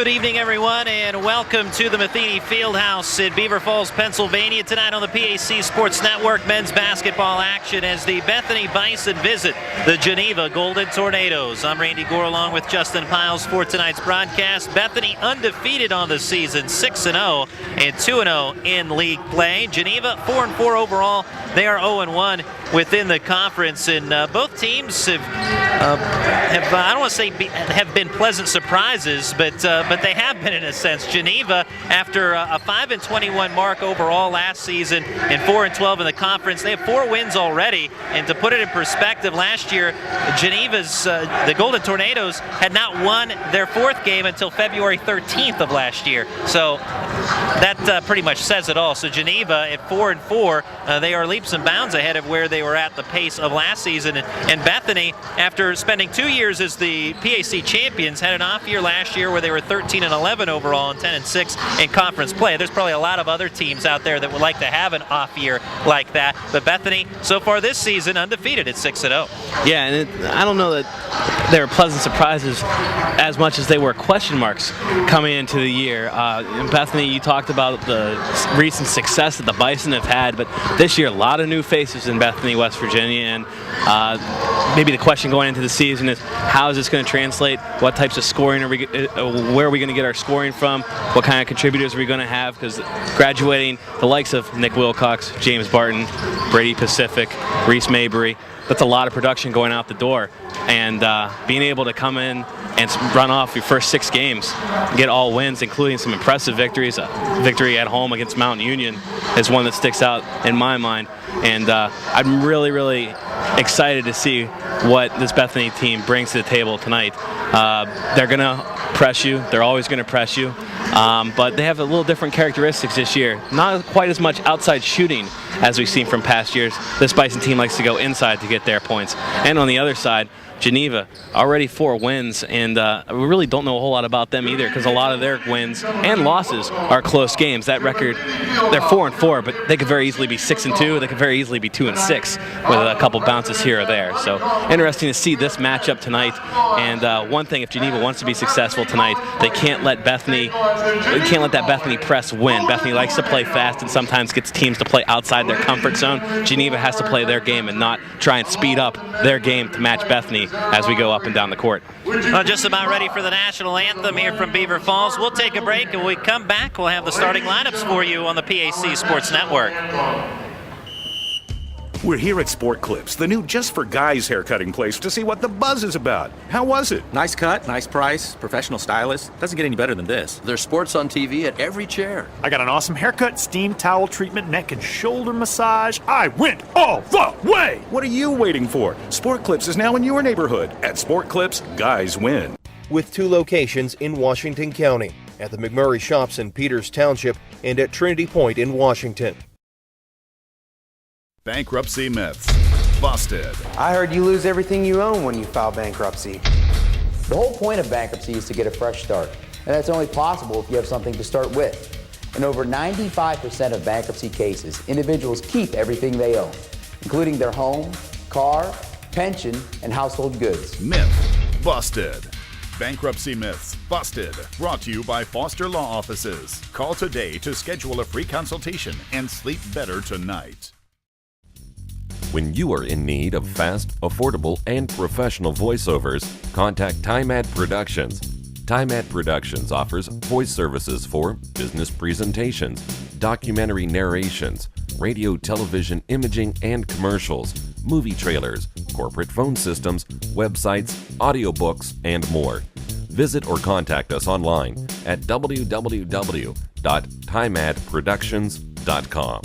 Good evening, everyone, and welcome to the Bethany Fieldhouse in Beaver Falls, Pennsylvania. Tonight on the PAC Sports Network, men's basketball action as the Bethany Bison visit the Geneva Golden Tornadoes. I'm Randy Gore along with Justin Piles for tonight's broadcast. Bethany undefeated on the season, 6-0 and 2-0 in league play. Geneva 4-4 overall. They are 0-1 within the conference, and both teams have I don't want to say have been pleasant surprises, but they have been in a sense. Geneva, after a 5-21 mark overall last season and 4-12 in the conference, they have 4 wins already. And to put it in perspective, last year Geneva's the Golden Tornadoes had not won their 4th game until February 13th of last year. So that pretty much says it all. So Geneva at 4-4, they are leaps and bounds ahead of where they were at the pace of last season. And Bethany, after spending 2 years as the PAC champions, had an off year last year where they were 13-11 overall and 10-6 in conference play. There's probably a lot of other teams out there that would like to have an off year like that. But Bethany, so far this season, undefeated at 6-0. Yeah, and I don't know that they were pleasant surprises as much as they were question marks coming into the year. Bethany, you talked about the recent success that the Bison have had, but this year a lot of new faces in Bethany, West Virginia, and maybe the question going into the season is how is this going to translate? What types of scoring are we? Where are we going to get our scoring from? What kind of contributors are we going to have? Because graduating the likes of Nick Wilcox, James Barton, Brady Pacific, Reese Mabry, that's a lot of production going out the door. And being able to come in and run off your first 6 games, get all wins, including some impressive victories. A victory at home against Mountain Union is one that sticks out in my mind. And I'm really, really excited to see what this Bethany team brings to the table tonight. They're going to press you. They're always going to press you. But they have a little different characteristics this year. Not quite as much outside shooting as we've seen from past years. This Bison team likes to go inside to get their points. And on the other side, Geneva, already 4 wins, and we really don't know a whole lot about them either because a lot of their wins and losses are close games. That record, they're 4-4, but they could very easily be 6-2. They could very easily be 2-6 with a couple bounces here or there. So interesting to see this matchup tonight. And one thing, if Geneva wants to be successful tonight, they can't let that Bethany press win. Bethany likes to play fast and sometimes gets teams to play outside their comfort zone. Geneva has to play their game and not try and speed up their game to match Bethany as we go up and down the court. Well, just about ready for the national anthem here from Beaver Falls. We'll take a break, and when we come back, we'll have the starting lineups for you on the PAC Sports Network. We're here at Sport Clips, the new just for guys haircutting place, to see what the buzz is about. How was it? Nice cut, nice price, professional stylist. Doesn't get any better than this. There's sports on TV at every chair. I got an awesome haircut, steam towel treatment, neck and shoulder massage. I went all the way! What are you waiting for? Sport Clips is now in your neighborhood. At Sport Clips, guys win. With 2 locations in Washington County, at the McMurray Shops in Peters Township and at Trinity Point in Washington. Bankruptcy myths. Busted. I heard you lose everything you own when you file bankruptcy. The whole point of bankruptcy is to get a fresh start, and that's only possible if you have something to start with. In over 95% of bankruptcy cases, individuals keep everything they own, including their home, car, pension, and household goods. Myth busted. Bankruptcy Myths Busted, brought to you by Foster Law Offices. Call today to schedule a free consultation and sleep better tonight. When you are in need of fast, affordable, and professional voiceovers, contact TimeAd Productions. TimeAd Productions offers voice services for business presentations, documentary narrations, radio, television, imaging, and commercials, movie trailers, corporate phone systems, websites, audiobooks, and more. Visit or contact us online at www.timeadproductions.com.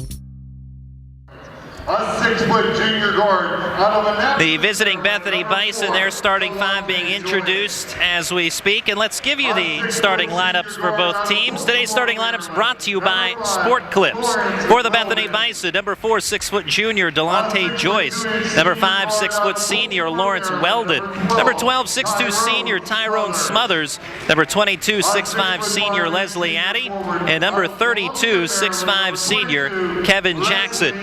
A 6-foot junior guard out of a The visiting Bethany Bison, their starting 5 being introduced as we speak. And let's give you the starting lineups for both teams. Today's starting lineups brought to you by Sport Clips. For the Bethany Bison, number 4, 6-foot junior Delonte Joyce. Number 5, 6-foot senior Lawrence Weldon. Number 12, 6'2 senior Tyrone Smothers. Number 22, 6'5 senior Leslie Addy. And number 32, 6'5 senior Kevin Jackson.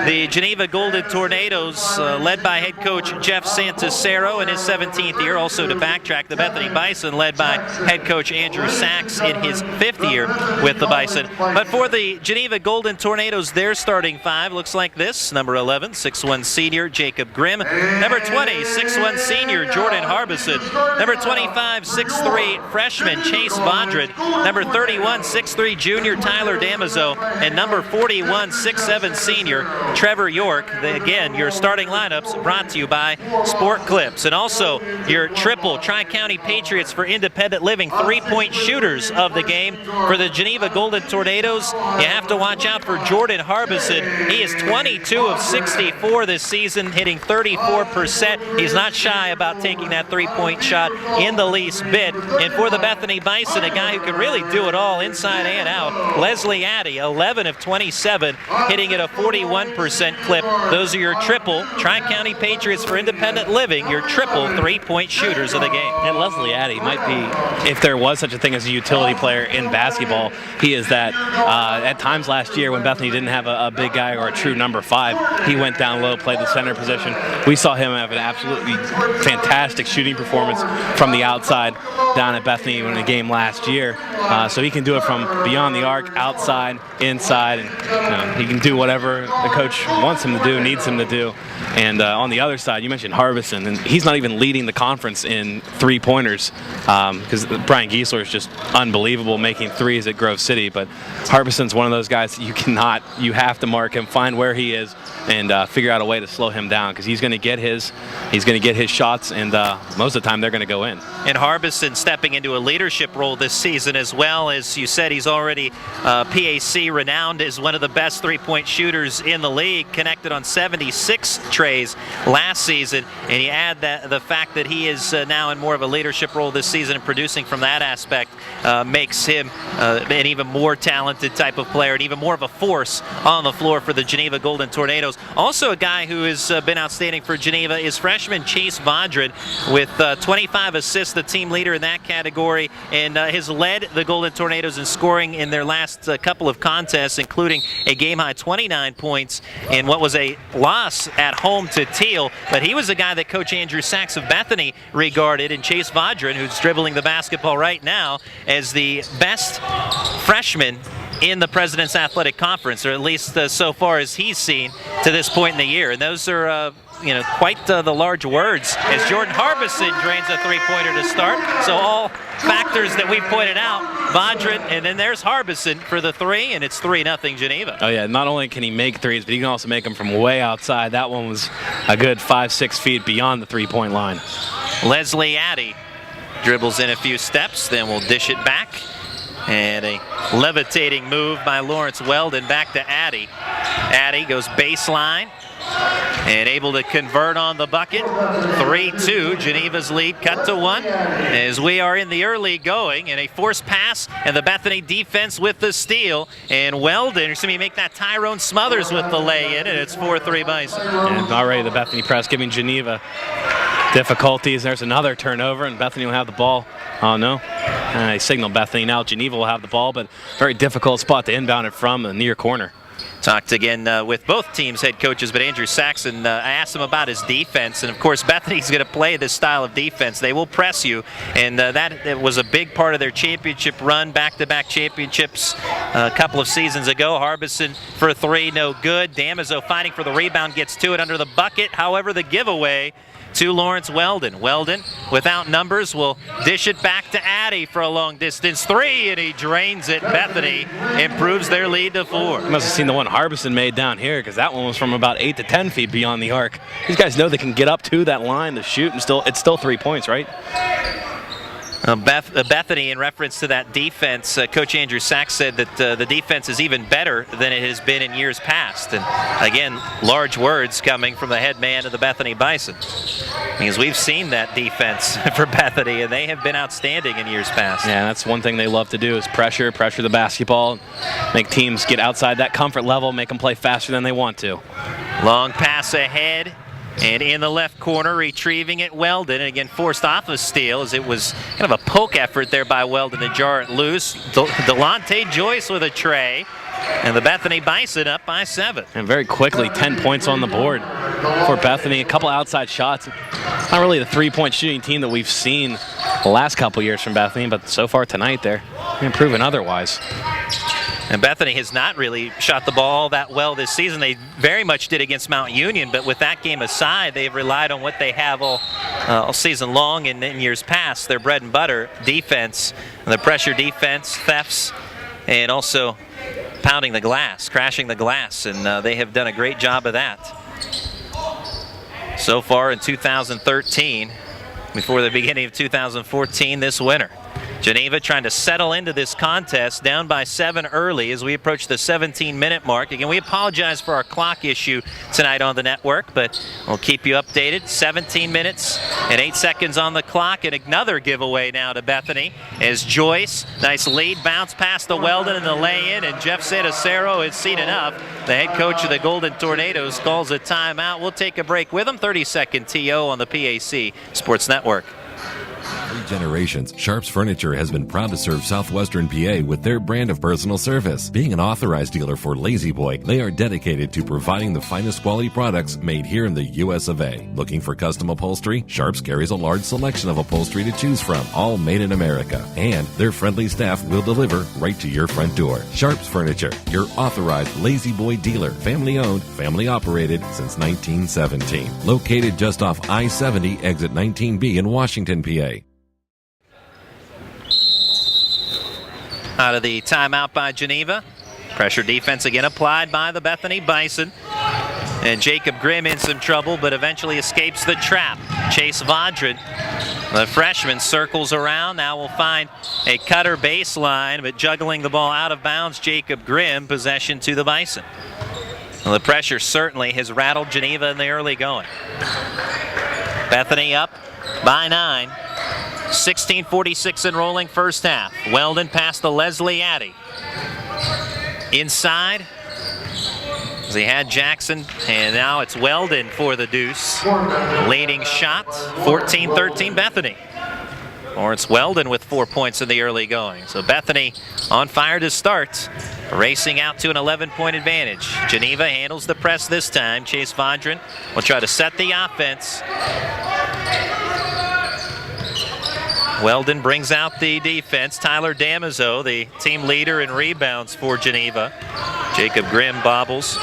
The Geneva Golden Tornadoes, led by head coach Jeff Santicero in his 17th year. Also to backtrack, the Bethany Bison, led by head coach Andrew Sachs in his 5th year with the Bison. But for the Geneva Golden Tornadoes, their starting 5 looks like this. Number 11, 6'1" senior Jacob Grimm. Number 20, 6'1" senior Jordan Harbison. Number 25, 6'3" freshman Chase Vondred. Number 31, 6'3" junior Tyler Damazo. And number 41, 6'7" senior Trevor York. Again, your starting lineups brought to you by Sport Clips. And also your triple Tri-County Patriots for Independent Living 3-point shooters of the game. For the Geneva Golden Tornadoes, you have to watch out for Jordan Harbison. He is 22 of 64 this season, hitting 34%. He's not shy about taking that 3-point shot in the least bit. And for the Bethany Bison, a guy who can really do it all inside and out, Leslie Addy, 11 of 27, hitting at a 41% clip. Those are your triple Tri-County Patriots for Independent Living, your triple 3-point shooters of the game. And Leslie Addy might be, if there was such a thing as a utility player in basketball, he is that. At times last year when Bethany didn't have a big guy or a true number 5, he went down low, played the center position. We saw him have an absolutely fantastic shooting performance from the outside down at Bethany in a game last year. So he can do it from beyond the arc, outside, inside, and he can do whatever the coach wants him to do, needs him to do. And on the other side, you mentioned Harbison, and he's not even leading the conference in 3-pointers because Brian Giesler is just unbelievable making threes at Grove City. But Harbison's one of those guys that you have to mark him, find where he is, and figure out a way to slow him down because he's going to get his shots, and most of the time they're going to go in. And Harbison stepping into a leadership role this season as well. As you said, he's already PAC renowned as one of the best 3-point shooters in the league, connected on 76 trays last season. And you add the fact that he is now in more of a leadership role this season and producing from that aspect makes him an even more talented type of player and even more of a force on the floor for the Geneva Golden Tornadoes. Also a guy who has been outstanding for Geneva is freshman Chase Vondred with 25 assists, the team leader in that category, and has led the Golden Tornadoes in scoring in their last couple of contests, including a game-high 29 points in what was a loss at home to Teal. But he was a guy that Coach Andrew Sachs of Bethany regarded, and Chase Vondred, who's dribbling the basketball right now, as the best freshman in the President's Athletic Conference, or at least so far as he's seen to this point in the year. And those are quite the large words as Jordan Harbison drains a 3-pointer to start. So all factors that we've pointed out, Vondred, and then there's Harbison for the 3, and it's 3-0 Geneva. Oh yeah, not only can he make threes, but he can also make them from way outside. That one was a good 5-6 feet beyond the 3-point line. Leslie Addy dribbles in a few steps, then we'll dish it back. And a levitating move by Lawrence Weldon back to Addy. Addy goes baseline and able to convert on the bucket. 3-2, Geneva's lead cut to 1 as we are in the early going, and a forced pass and the Bethany defense with the steal, and Weldon is going to make that Tyrone Smothers with the lay-in, and it's 4-3 Bison. And already the Bethany press giving Geneva difficulties. There's another turnover, and Bethany will have the ball. Oh no, I signal Bethany now. Geneva will have the ball, but very difficult spot to inbound it from the near corner. Talked again with both teams' head coaches, but Andrew Saxon, I asked him about his defense, and of course Bethany's going to play this style of defense. They will press you, and that was a big part of their championship run, back-to-back championships a couple of seasons ago. Harbison for 3, no good. Damazo fighting for the rebound, gets to it under the bucket. However, the giveaway to Lawrence Weldon. Weldon, without numbers, will dish it back to Addy for a long distance 3, and he drains it. Bethany improves their lead to 4. You must have seen the one Harbison made down here, because that one was from about 8 to 10 feet beyond the arc. These guys know they can get up to that line to shoot, and it's still 3 points, right? Bethany, in reference to that defense, Coach Andrew Sachs said that the defense is even better than it has been in years past. And again, large words coming from the head man of the Bethany Bison, because we've seen that defense for Bethany, and they have been outstanding in years past. Yeah, that's one thing they love to do is pressure the basketball, make teams get outside that comfort level, make them play faster than they want to. Long pass ahead. And in the left corner, retrieving it, Weldon, and again forced off a steal as it was kind of a poke effort there by Weldon to jar it loose. Delonte Joyce with a tray. And the Bethany Bison up by 7. And very quickly, 10 points on the board for Bethany. A couple outside shots. Not really the three-point shooting team that we've seen the last couple years from Bethany, but so far tonight they're improving otherwise. And Bethany has not really shot the ball that well this season. They very much did against Mount Union, but with that game aside, they've relied on what they have all season long and in years past, their bread and butter, defense, the pressure defense, thefts, and also pounding the glass, crashing the glass, and they have done a great job of that. So far in 2013, before the beginning of 2014 this winter. Geneva trying to settle into this contest, down by 7 early as we approach the 17-minute mark. Again, we apologize for our clock issue tonight on the network, but we'll keep you updated. 17 minutes and 8 seconds on the clock, and another giveaway now to Bethany as Joyce, nice lead bounce past the Weldon and the lay-in, and Jeff Santicero has seen enough. The head coach of the Golden Tornadoes calls a timeout. We'll take a break with him. 30-second TO on the PAC Sports Network. For generations, Sharps Furniture has been proud to serve Southwestern PA with their brand of personal service. Being an authorized dealer for Lazy Boy, they are dedicated to providing the finest quality products made here in the US of A. Looking for custom upholstery? Sharps carries a large selection of upholstery to choose from, all made in America. And their friendly staff will deliver right to your front door. Sharps Furniture, your authorized Lazy Boy dealer. Family owned, family operated since 1917. Located just off I-70, exit 19B in Washington, PA. Out of the timeout by Geneva. Pressure defense again applied by the Bethany Bison. And Jacob Grimm in some trouble, but eventually escapes the trap. Chase Vaudrin, the freshman, circles around. Now we'll find a cutter baseline, but juggling the ball out of bounds, Jacob Grimm, possession to the Bison. Well, the pressure certainly has rattled Geneva in the early going. Bethany up by 9. 16:46 and rolling first half. Weldon past the Leslie Addy. Inside, as he had Jackson, and now it's Weldon for the deuce. Leading shot, 14-13 Bethany. Or it's Weldon with 4 points in the early going. So Bethany on fire to start, racing out to an 11-point advantage. Geneva handles the press this time. Chase Vaudrin will try to set the offense. Weldon brings out the defense. Tyler Damazo, the team leader in rebounds for Geneva. Jacob Grimm bobbles.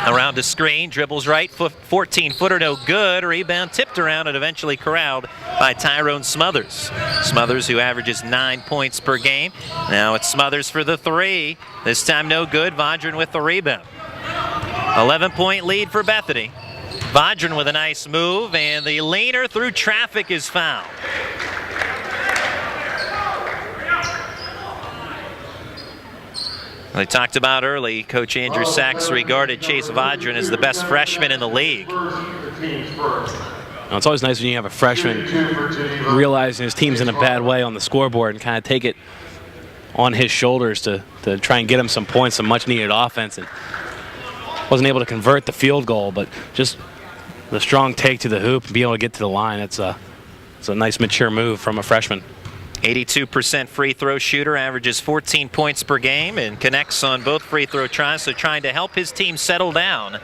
Around the screen, dribbles right, 14-footer no good. Rebound tipped around and eventually corralled by Tyrone Smothers. Smothers, who averages 9 points per game. Now it's Smothers for the three. This time no good. Vaudrin with the rebound. 11-point lead for Bethany. Vaudrin with a nice move, and the leaner through traffic is fouled. I talked about early, Coach Andrew Sachs regarded Chase Vaudrin as the best freshman in the league. It's always nice when you have a freshman realizing his team's in a bad way on the scoreboard and kind of take it on his shoulders to try and get him some points, some much-needed offense. And wasn't able to convert the field goal, but just the strong take to the hoop and be able to get to the line. It's a nice mature move from a freshman. 82% free throw shooter, averages 14 points per game and connects on both free throw tries, so trying to help his team settle down.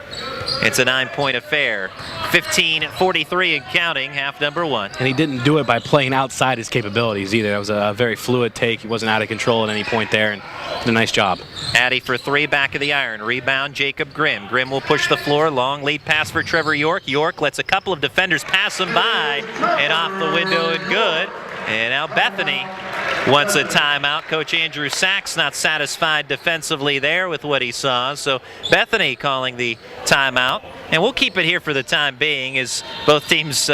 It's a 9-point affair. 15:43 and counting, half number one. And he didn't do it by playing outside his capabilities either. That was a very fluid take. He wasn't out of control at any point there, and did a nice job. Addy for three, back of the iron. Rebound, Jacob Grimm. Grimm will push the floor. Long lead pass for Trevor York. York lets a couple of defenders pass him by, and off the window and good. And now Bethany wants a timeout. Coach Andrew Sachs not satisfied defensively there with what he saw. So Bethany calling the timeout. And we'll keep it here for the time being as both teams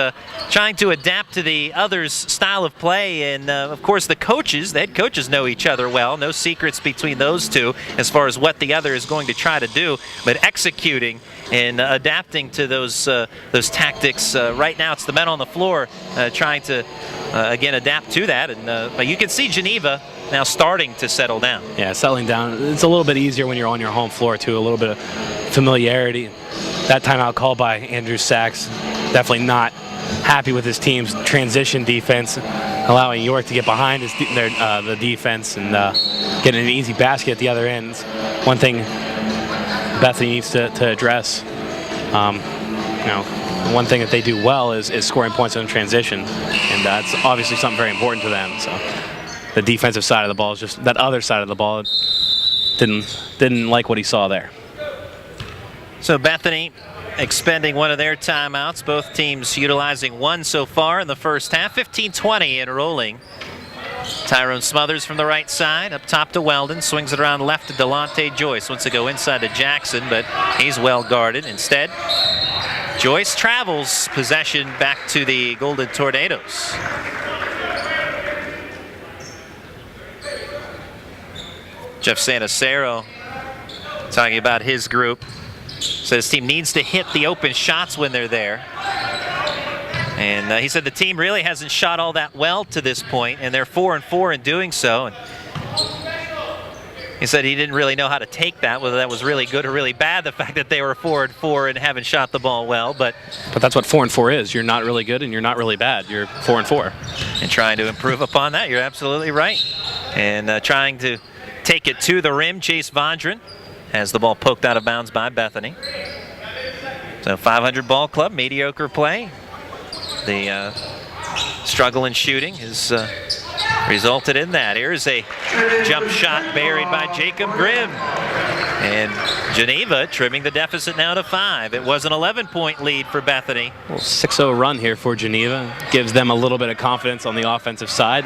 trying to adapt to the other's style of play. And, of course, the head coaches know each other well. No secrets between those two as far as what the other is going to try to do. But executing and adapting to those tactics. Right now it's the men on the floor trying to, again, adapt to that. And but you can see Geneva now starting to settle down. Yeah, settling down. It's a little bit easier when you're on your home floor, too. A little bit of familiarity. That timeout call by Andrew Sachs, definitely not happy with his team's transition defense, allowing York to get behind the defense and getting an easy basket at the other end. One thing Bethany needs to address. One thing that they do well is scoring points in transition, and that's obviously something very important to them. So the defensive side of the ball is just that other side of the ball didn't like what he saw there. So Bethany expending one of their timeouts. Both teams utilizing one so far in the first half. 15-20 and rolling. Tyrone Smothers from the right side, up top to Weldon, swings it around left to Delonte Joyce. Wants to go inside to Jackson, but he's well guarded. Instead, Joyce travels possession back to the Golden Tornadoes. Jeff Sanacero talking about his group. Says his team needs to hit the open shots when they're there. And he said the team really hasn't shot all that well to this point, and they're 4-4 in doing so. And he said he didn't really know how to take that, whether that was really good or really bad, the fact that they were 4-4 and haven't shot the ball well. But that's what 4-4 is. You're not really good and you're not really bad. You're 4-4. And trying to improve upon that, you're absolutely right. And trying to take it to the rim, Chase Vondran has the ball poked out of bounds by Bethany. So 500 ball club, mediocre play. The struggle in shooting has resulted in that. Here's a jump shot buried by Jacob Grimm. And Geneva trimming the deficit now to 5. It was an 11-point lead for Bethany. Well, 6-0 run here for Geneva. Gives them a little bit of confidence on the offensive side.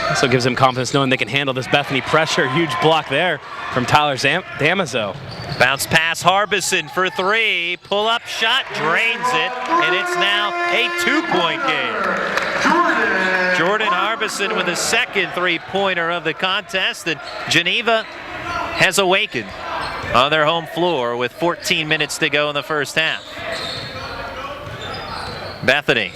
Also gives them confidence knowing they can handle this Bethany pressure. Huge block there from Tyler Damaso. Bounce pass, Harbison for 3. Pull-up shot, drains it, and it's now a 2-point game. Jordan Harbison with his second 3-pointer of the contest, and Geneva has awakened on their home floor with 14 minutes to go in the first half. Bethany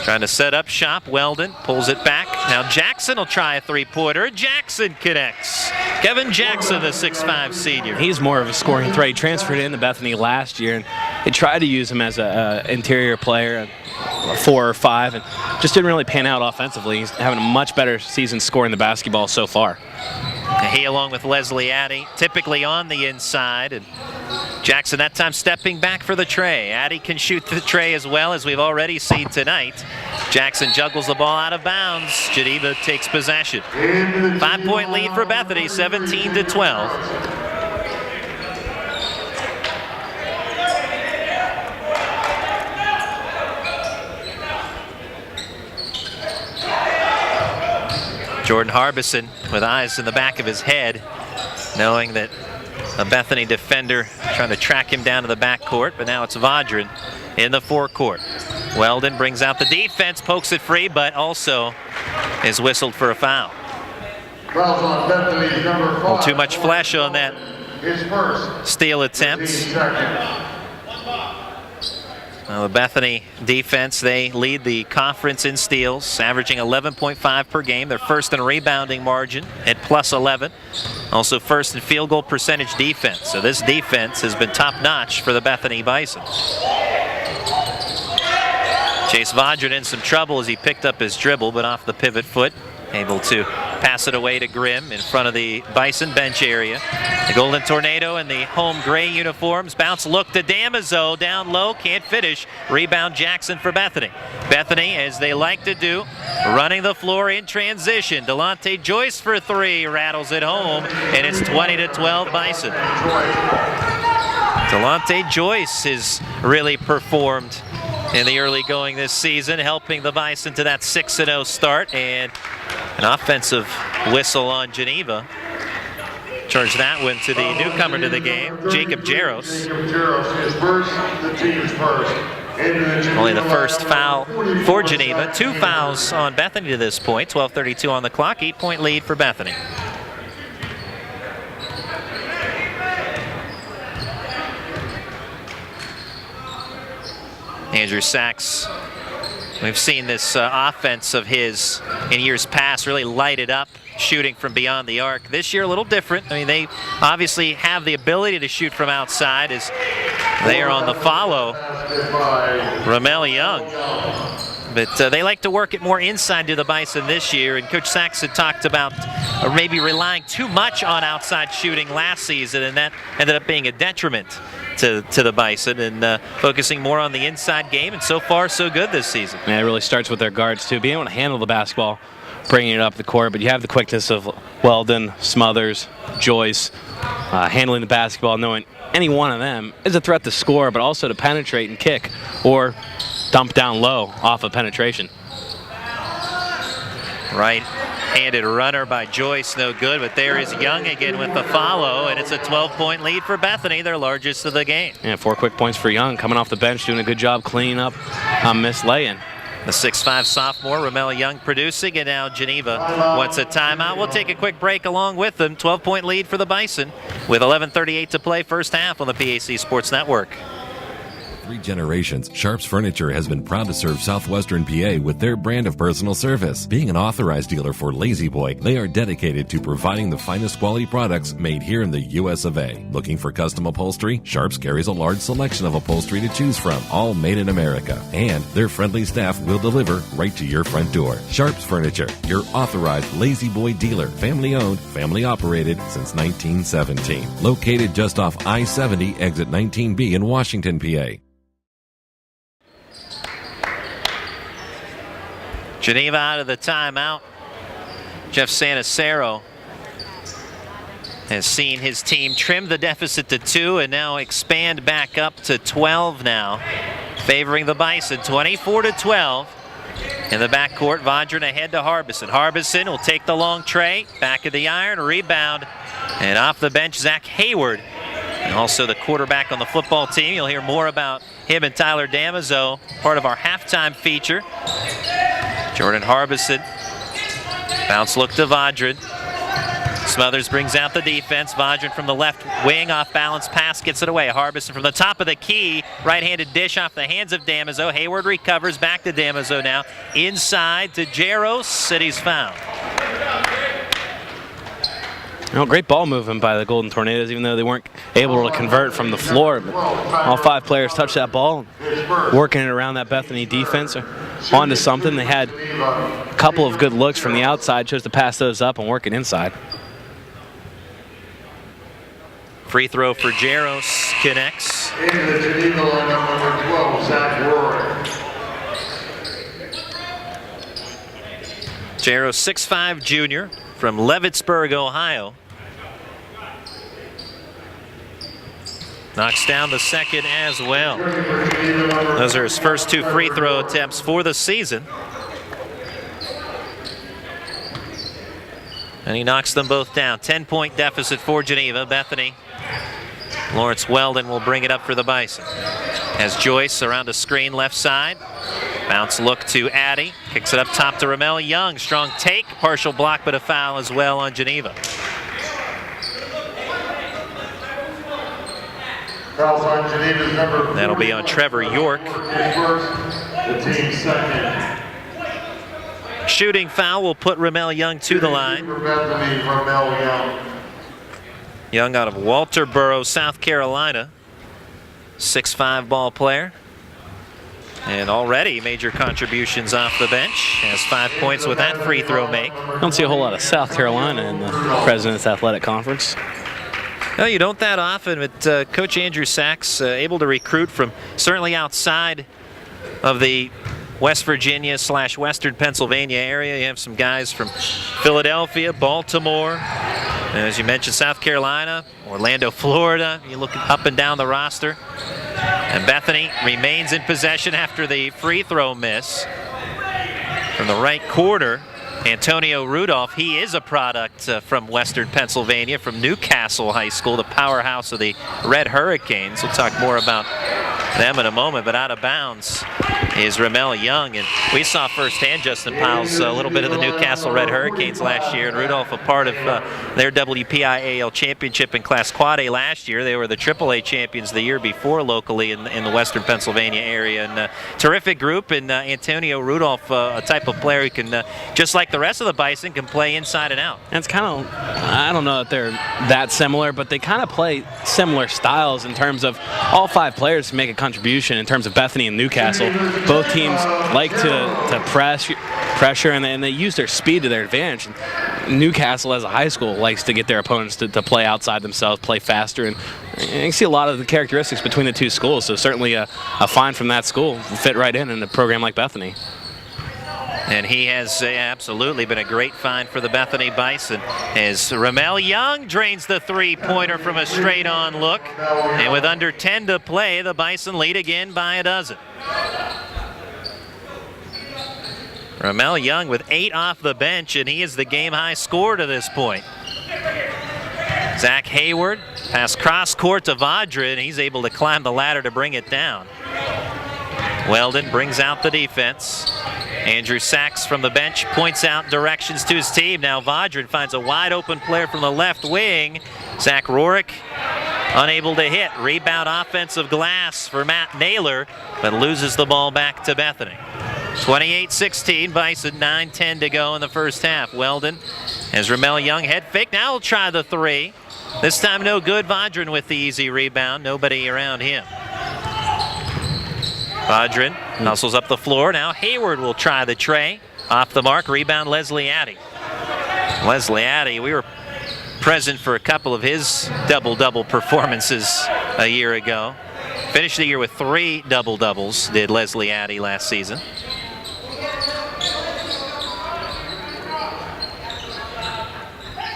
trying to set up shop. Weldon pulls it back. Now Jackson will try a 3-pointer. Jackson connects. Kevin Jackson, the 6'5 senior. He's more of a scoring threat. He transferred into Bethany last year, and they tried to use him as an interior player, a 4 or 5, and just didn't really pan out offensively. He's having a much better season scoring the basketball so far. He, along with Leslie Addy, typically on the inside, and Jackson that time stepping back for the tray. Addy can shoot the tray as well, as we've already seen tonight. Jackson juggles the ball out of bounds. Geneva takes possession. 5-point lead for Bethany, 17-12. Jordan Harbison with eyes in the back of his head, knowing that a Bethany defender trying to track him down to the backcourt, but now it's Vondran in the forecourt. Weldon brings out the defense, pokes it free, but also is whistled for a foul. Fouls on Bethany's number 5. A little too much flesh on that steal attempt. The Bethany defense, they lead the conference in steals, averaging 11.5 per game. They're first in rebounding margin at +11. Also first in field goal percentage defense. So this defense has been top-notch for the Bethany Bison. Chase Vondran in some trouble as he picked up his dribble, but off the pivot foot, able to pass it away to Grimm in front of the Bison bench area. The Golden Tornado in the home gray uniforms. Bounce look to Damaso, down low, can't finish. Rebound Jackson for Bethany. Bethany, as they like to do, running the floor in transition. Delonte Joyce for 3, rattles it home, and it's 20-12 Bison. Delonte Joyce has really performed in the early going this season, helping the Bison to that 6-0 start, and an offensive whistle on Geneva. Charge that one to the newcomer to the game, Jacob Jaros. Is first, the team's first. Only the first foul for Geneva. 2 fouls on Bethany to this point. 12:32 on the clock. 8-point lead for Bethany. Andrew Sachs, we've seen this offense of his in years past really light it up, shooting from beyond the arc. This year a little different. I mean, they obviously have the ability to shoot from outside as they are on the follow. Ramel Young But they like to work it more inside to the Bison this year, and Coach Sachs had talked about maybe relying too much on outside shooting last season, and that ended up being a detriment to the Bison, and focusing more on the inside game, and so far so good this season. Yeah, it really starts with their guards too, being able to handle the basketball, bringing it up the court, but you have the quickness of Weldon, Smothers, Joyce, handling the basketball, knowing any one of them is a threat to score, but also to penetrate and kick, or dump down low off of penetration. Right-handed runner by Joyce, no good, but there is Young again with the follow, and it's a 12-point lead for Bethany, their largest of the game. Yeah, 4 quick points for Young, coming off the bench, doing a good job cleaning up missed lay-in. The 6'5" sophomore, Ramel Young, producing, and now Geneva wants a timeout. We'll take a quick break along with them. 12-point lead for the Bison with 11:38 to play first half on the PAC Sports Network. 3 generations, Sharps Furniture has been proud to serve Southwestern PA with their brand of personal service. Being an authorized dealer for Lazy Boy, they are dedicated to providing the finest quality products made here in the US of A. Looking for custom upholstery? Sharps carries a large selection of upholstery to choose from, all made in America. And their friendly staff will deliver right to your front door. Sharps Furniture, your authorized Lazy Boy dealer. Family owned, family operated since 1917. Located just off I-70, exit 19B in Washington, PA. Geneva out of the timeout. Jeff Sanacero has seen his team trim the deficit to 2 and now expand back up to 12 now, favoring the Bison 24-12. In the backcourt, Vondran ahead to Harbison. Harbison will take the long tray, back of the iron, rebound, and off the bench, Zach Hayward. And also the quarterback on the football team. You'll hear more about him and Tyler Damazo, part of our halftime feature. Jordan Harbison, bounce look to Vondran. Smothers brings out the defense. Vondran from the left wing, off balance pass, gets it away. Harbison from the top of the key, right-handed dish off the hands of Damazo. Hayward recovers, back to Damazo now. Inside to Jaros, and he's fouled. Great ball movement by the Golden Tornadoes, even though they weren't able to convert from the floor. But all 5 players touched that ball, working it around that Bethany defense onto something. They had a couple of good looks from the outside, chose to pass those up and work it inside. Free throw for Jaros, connects. Into the Geneva lineup, number 12, Zach Roy. Jaros, 6'5" junior from Leavittsburg, Ohio. Knocks down the second as well. Those are his first 2 free throw attempts for the season. And he knocks them both down. 10-point deficit for Geneva. Bethany. Lawrence Weldon will bring it up for the Bison. As Joyce around a screen left side. Bounce look to Addy. Kicks it up top to Ramel Young. Strong take. Partial block, but a foul as well on Geneva. That'll be on Trevor York. The team's second. Shooting foul will put Ramel Young to the line. Bethany, Ramel Young. Young out of Walterboro, South Carolina. 6'5" ball player. And already major contributions off the bench. Has 5 points with that free throw make. Don't see a whole lot of South Carolina in the President's Athletic Conference. No, you don't that often, but Coach Andrew Sachs able to recruit from certainly outside of the West Virginia / Western Pennsylvania area. You have some guys from Philadelphia, Baltimore, and as you mentioned, South Carolina, Orlando, Florida. You look up and down the roster. And Bethany remains in possession after the free throw miss. From the right corner, Antonio Rudolph, he is a product from Western Pennsylvania, from Newcastle High School, the powerhouse of the Red Hurricanes. We'll talk more about them in a moment, but out of bounds is Ramel Young, and we saw firsthand Justin Piles a little bit of the Newcastle Red Hurricanes last year, and Rudolph a part of their WPIAL championship in Class Quad A last year. They were the AAA champions the year before locally in the Western Pennsylvania area, and terrific group, and Antonio Rudolph, a type of player who can, just like the rest of the Bison, can play inside and out. And it's kind of, I don't know if they're that similar, but they kind of play similar styles in terms of all 5 players make a contribution in terms of Bethany and Newcastle. both teams like to pressure, and they use their speed to their advantage. Newcastle, as a high school, likes to get their opponents to play outside themselves, play faster, and you see a lot of the characteristics between the two schools. So certainly a find from that school will fit right in a program like Bethany. And he has absolutely been a great find for the Bethany Bison as Ramel Young drains the three-pointer from a straight-on look. And with under 10 to play, the Bison lead again by a dozen. Ramel Young with 8 off the bench, and he is the game-high scorer to this point. Zach Hayward pass cross-court to Vadra, and he's able to climb the ladder to bring it down. Weldon brings out the defense. Andrew Sachs from the bench points out directions to his team. Now Vadran finds a wide open player from the left wing. Zach Rorick unable to hit. Rebound offensive glass for Matt Naylor, but loses the ball back to Bethany. 28-16, Bison, 9:10 to go in the first half. Weldon has Ramel Young head fake. Now he'll try the three. This time no good. Vadran with the easy rebound. Nobody around him. Vadran hustles up the floor. Now Hayward will try the tray. Off the mark, rebound Leslie Addy. Leslie Addy, we were present for a couple of his double-double performances a year ago. Finished the year with 3 double-doubles, did Leslie Addy last season.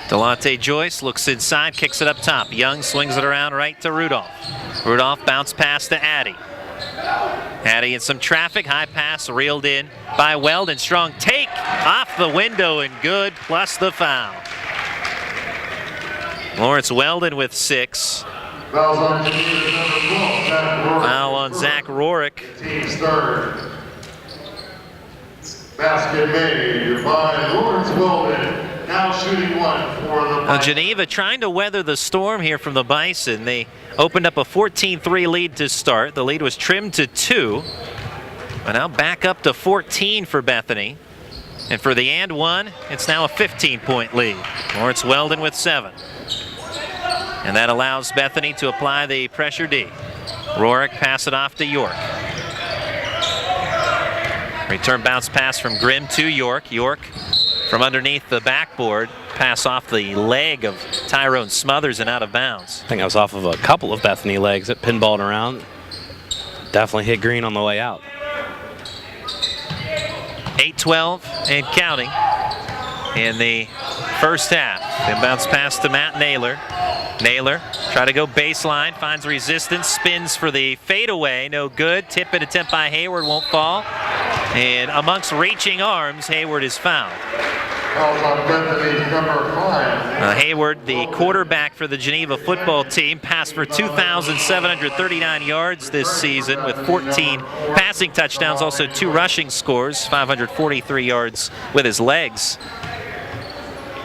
Delonte Joyce looks inside, kicks it up top. Young swings it around right to Rudolph. Rudolph bounce pass to Addy. Addy in some traffic, high pass reeled in by Weldon. Strong take off the window and good, plus the foul. Lawrence Weldon with 6. Foul on Zach Rorick. Team's third. Basket made by Lawrence Weldon. Now shooting one for the Bison. Geneva trying to weather the storm here from the Bison. They opened up a 14-3 lead to start. The lead was trimmed to 2. But now back up to 14 for Bethany. And for the and one, it's now a 15-point lead. Lawrence Weldon with 7. And that allows Bethany to apply the pressure D. Rorick pass it off to York. Return bounce pass from Grimm to York. York from underneath the backboard. Pass off the leg of Tyrone Smothers and out of bounds. I think I was off of a couple of Bethany legs that pinballed around. Definitely hit green on the way out. 8-12 and counting in the first half. Then bounce pass to Matt Naylor. Naylor try to go baseline, finds resistance, spins for the fadeaway, no good. Tip and attempt by Hayward won't fall. And amongst reaching arms, Hayward is fouled. Hayward, the quarterback for the Geneva football team, passed for 2,739 yards this season with 14 passing touchdowns, also 2 rushing scores, 543 yards with his legs.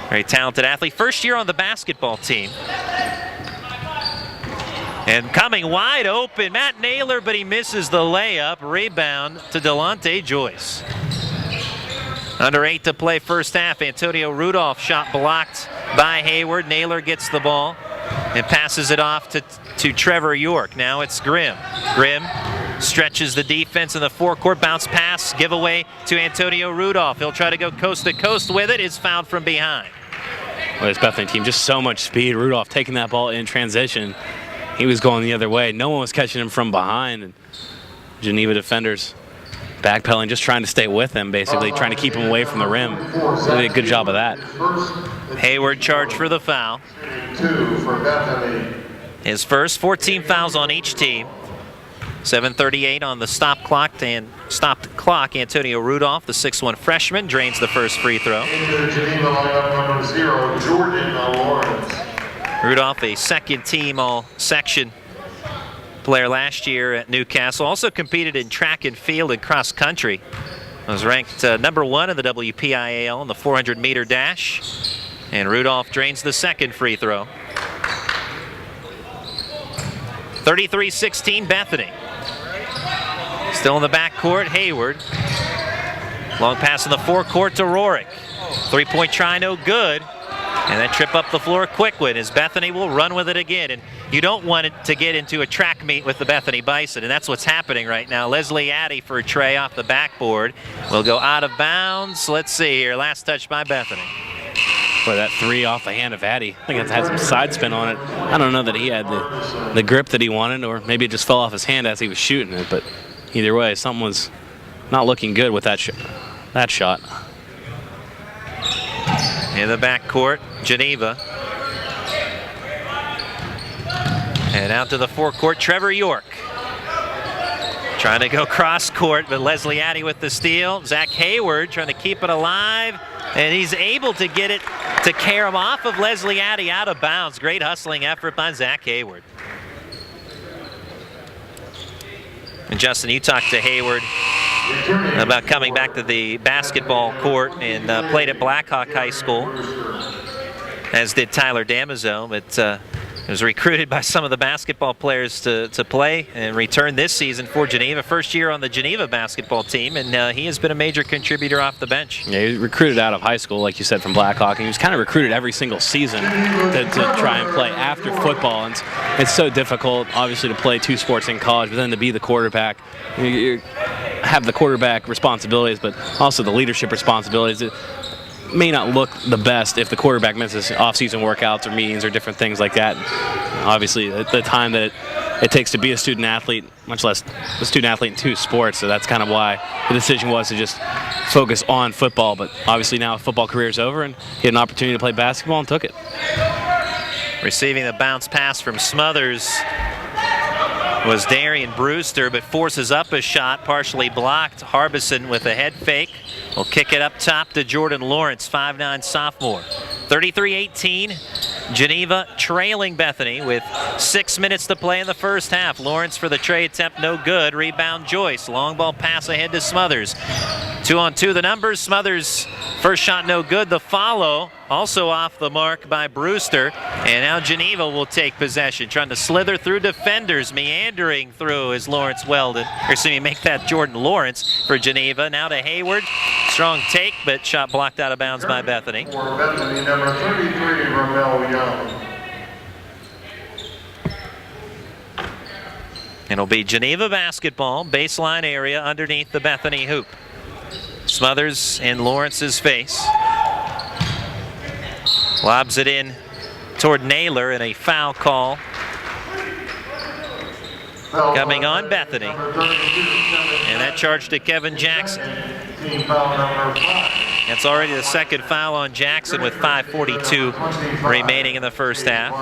Very talented athlete. First year on the basketball team. And coming wide open, Matt Naylor, but he misses the layup. Rebound to Delonte Joyce. Under 8 to play first half. Antonio Rudolph shot blocked by Hayward. Naylor gets the ball and passes it off to Trevor York. Now it's Grimm. Grimm stretches the defense in the forecourt. Bounce pass, giveaway to Antonio Rudolph. He'll try to go coast to coast with it. Is fouled from behind. Well, this Bethany team, just so much speed. Rudolph taking that ball in transition. He was going the other way. No one was catching him from behind. And Geneva defenders backpedaling, just trying to stay with him, basically, trying to keep him away from the rim. They did a good job of that. Hayward charged for the foul. 2 for Bethany. His first, 14 fouls on each team. 7:38 on the stopped clock. Antonio Rudolph, the 6'1 freshman, drains the first free throw. Into the Geneva lineup number 0, Jordan Lawrence. Rudolph, a second-team all-section player last year at Newcastle. Also competed in track and field and cross country. Was ranked number 1 in the WPIAL in the 400-meter dash. And Rudolph drains the second free throw. 33-16 Bethany. Still in the backcourt, Hayward. Long pass in the forecourt to Rorick. 3-point try, no good. And then trip up the floor, quick win as Bethany will run with it again. And you don't want it to get into a track meet with the Bethany Bison, and that's what's happening right now. Leslie Addy for a tray off the backboard. Will go out of bounds. Let's see here. Last touch by Bethany. Boy, that 3 off the hand of Addy. I think it had some side spin on it. I don't know that he had the grip that he wanted, or maybe it just fell off his hand as he was shooting it. But either way, something was not looking good with that shot. In the backcourt, Geneva. And out to the forecourt, Trevor York. Trying to go cross court, but Leslie Addy with the steal. Zach Hayward trying to keep it alive, and he's able to get it to carry him off of Leslie Addy out of bounds. Great hustling effort by Zach Hayward. And Justin, you talked to Hayward about coming back to the basketball court and played at Blackhawk High School, as did Tyler Damazo, but was recruited by some of the basketball players to play and return this season for Geneva. First year on the Geneva basketball team, and he has been a major contributor off the bench. Yeah, he was recruited out of high school, like you said, from Blackhawk, and he was kind of recruited every single season to try and play after football. And it's so difficult, obviously, to play 2 sports in college, but then to be the quarterback. You have the quarterback responsibilities, but also the leadership responsibilities. It may not look the best if the quarterback misses off-season workouts or meetings or different things like that. Obviously, the time that it takes to be a student athlete, much less a student athlete in 2 sports, so that's kind of why the decision was to just focus on football. But obviously now football career is over, and he had an opportunity to play basketball and took it. Receiving the bounce pass from Smothers was Darian Brewster, but forces up a shot, partially blocked. Harbison with a head fake will kick it up top to Jordan Lawrence, 5'9" sophomore. 33-18, Geneva trailing Bethany with 6 minutes to play in the first half. Lawrence for the tray attempt, no good. Rebound Joyce, long ball pass ahead to Smothers. 2-on-2 the numbers. Smothers first shot no good. The follow also off the mark by Brewster, and now Geneva will take possession, trying to slither through defenders, meandering through as Lawrence Weldon, or excuse me, make that Jordan Lawrence for Geneva. Now to Hayward, strong take, but shot blocked out of bounds by Bethany. For Bethany, number 33, Ramel Young. It'll be Geneva basketball, baseline area underneath the Bethany hoop. Smothers in Lawrence's face. Lobs it in toward Naylor, and a foul call coming on Bethany. And that charge to Kevin Jackson. That's already the second foul on Jackson with 5:42 remaining in the first half.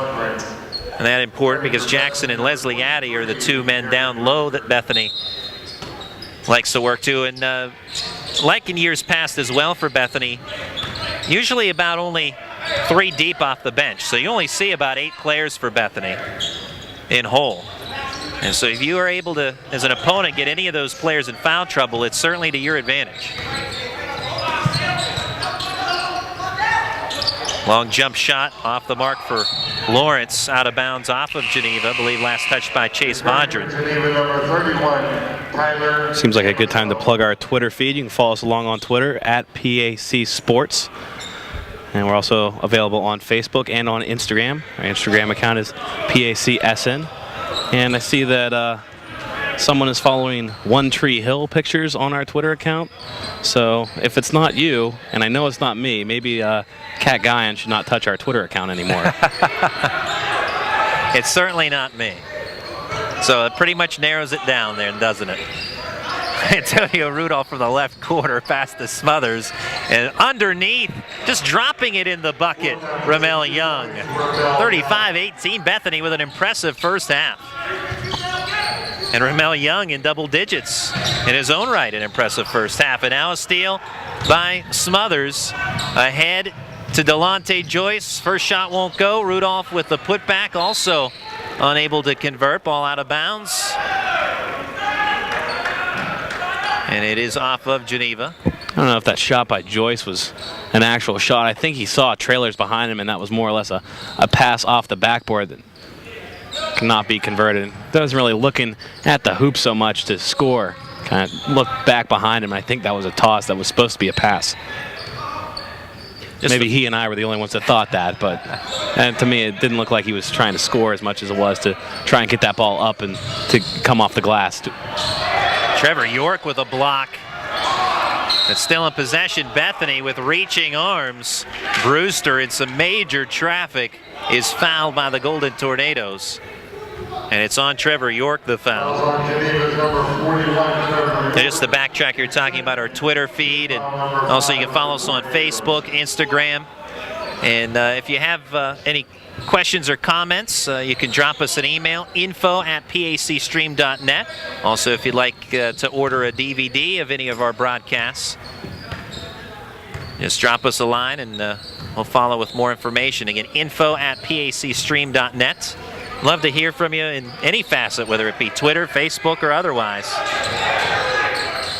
And that's important because Jackson and Leslie Addy are the 2 men down low that Bethany likes to work to. And like in years past as well for Bethany, usually about only 3 deep off the bench. So you only see about 8 players for Bethany in whole. And so if you are able to, as an opponent, get any of those players in foul trouble, it's certainly to your advantage. Long jump shot off the mark for Lawrence, out of bounds off of Geneva. I believe last touched by Chase Vaudrin. Geneva, number 31, Tyler. Seems like a good time to plug our Twitter feed. You can follow us along on Twitter at PAC Sports. And we're also available on Facebook and on Instagram. Our Instagram account is PACSN. And I see that someone is following One Tree Hill pictures on our Twitter account. So if it's not you, and I know it's not me, maybe Kat Guyon should not touch our Twitter account anymore. It's certainly not me. So it pretty much narrows it down there, doesn't it? Antonio Rudolph from the left corner past the Smothers, and underneath, just dropping it in the bucket, Ramel Young. 35-18, Bethany with an impressive first half. And Ramel Young in double digits in his own right, an impressive first half. And now a steal by Smothers, ahead to Delonte Joyce. First shot won't go. Rudolph with the putback, also unable to convert. Ball out of bounds. And it is off of Geneva. I don't know if that shot by Joyce was an actual shot. I think he saw trailers behind him, and that was more or less a pass off the backboard that cannot be converted. Doesn't really looking at the hoop so much to score. Kind of looked back behind him, and I think that was a toss that was supposed to be a pass. Maybe he and I were the only ones that thought that, but and to me it didn't look like he was trying to score as much as it was to try and get that ball up and to come off the glass. Trevor York with a block. It's still in possession. Bethany with reaching arms. Brewster in some major traffic is fouled by the Golden Tornadoes. And it's on Trevor York, the foul. And just to backtrack, you're talking about our Twitter feed, and also you can follow us on Facebook, Instagram. And if you have any questions or comments, you can drop us an email, info@pacstream.net. Also, if you'd like to order a DVD of any of our broadcasts, just drop us a line and we'll follow with more information. Again, info@pacstream.net. Love to hear from you in any facet, whether it be Twitter, Facebook, or otherwise.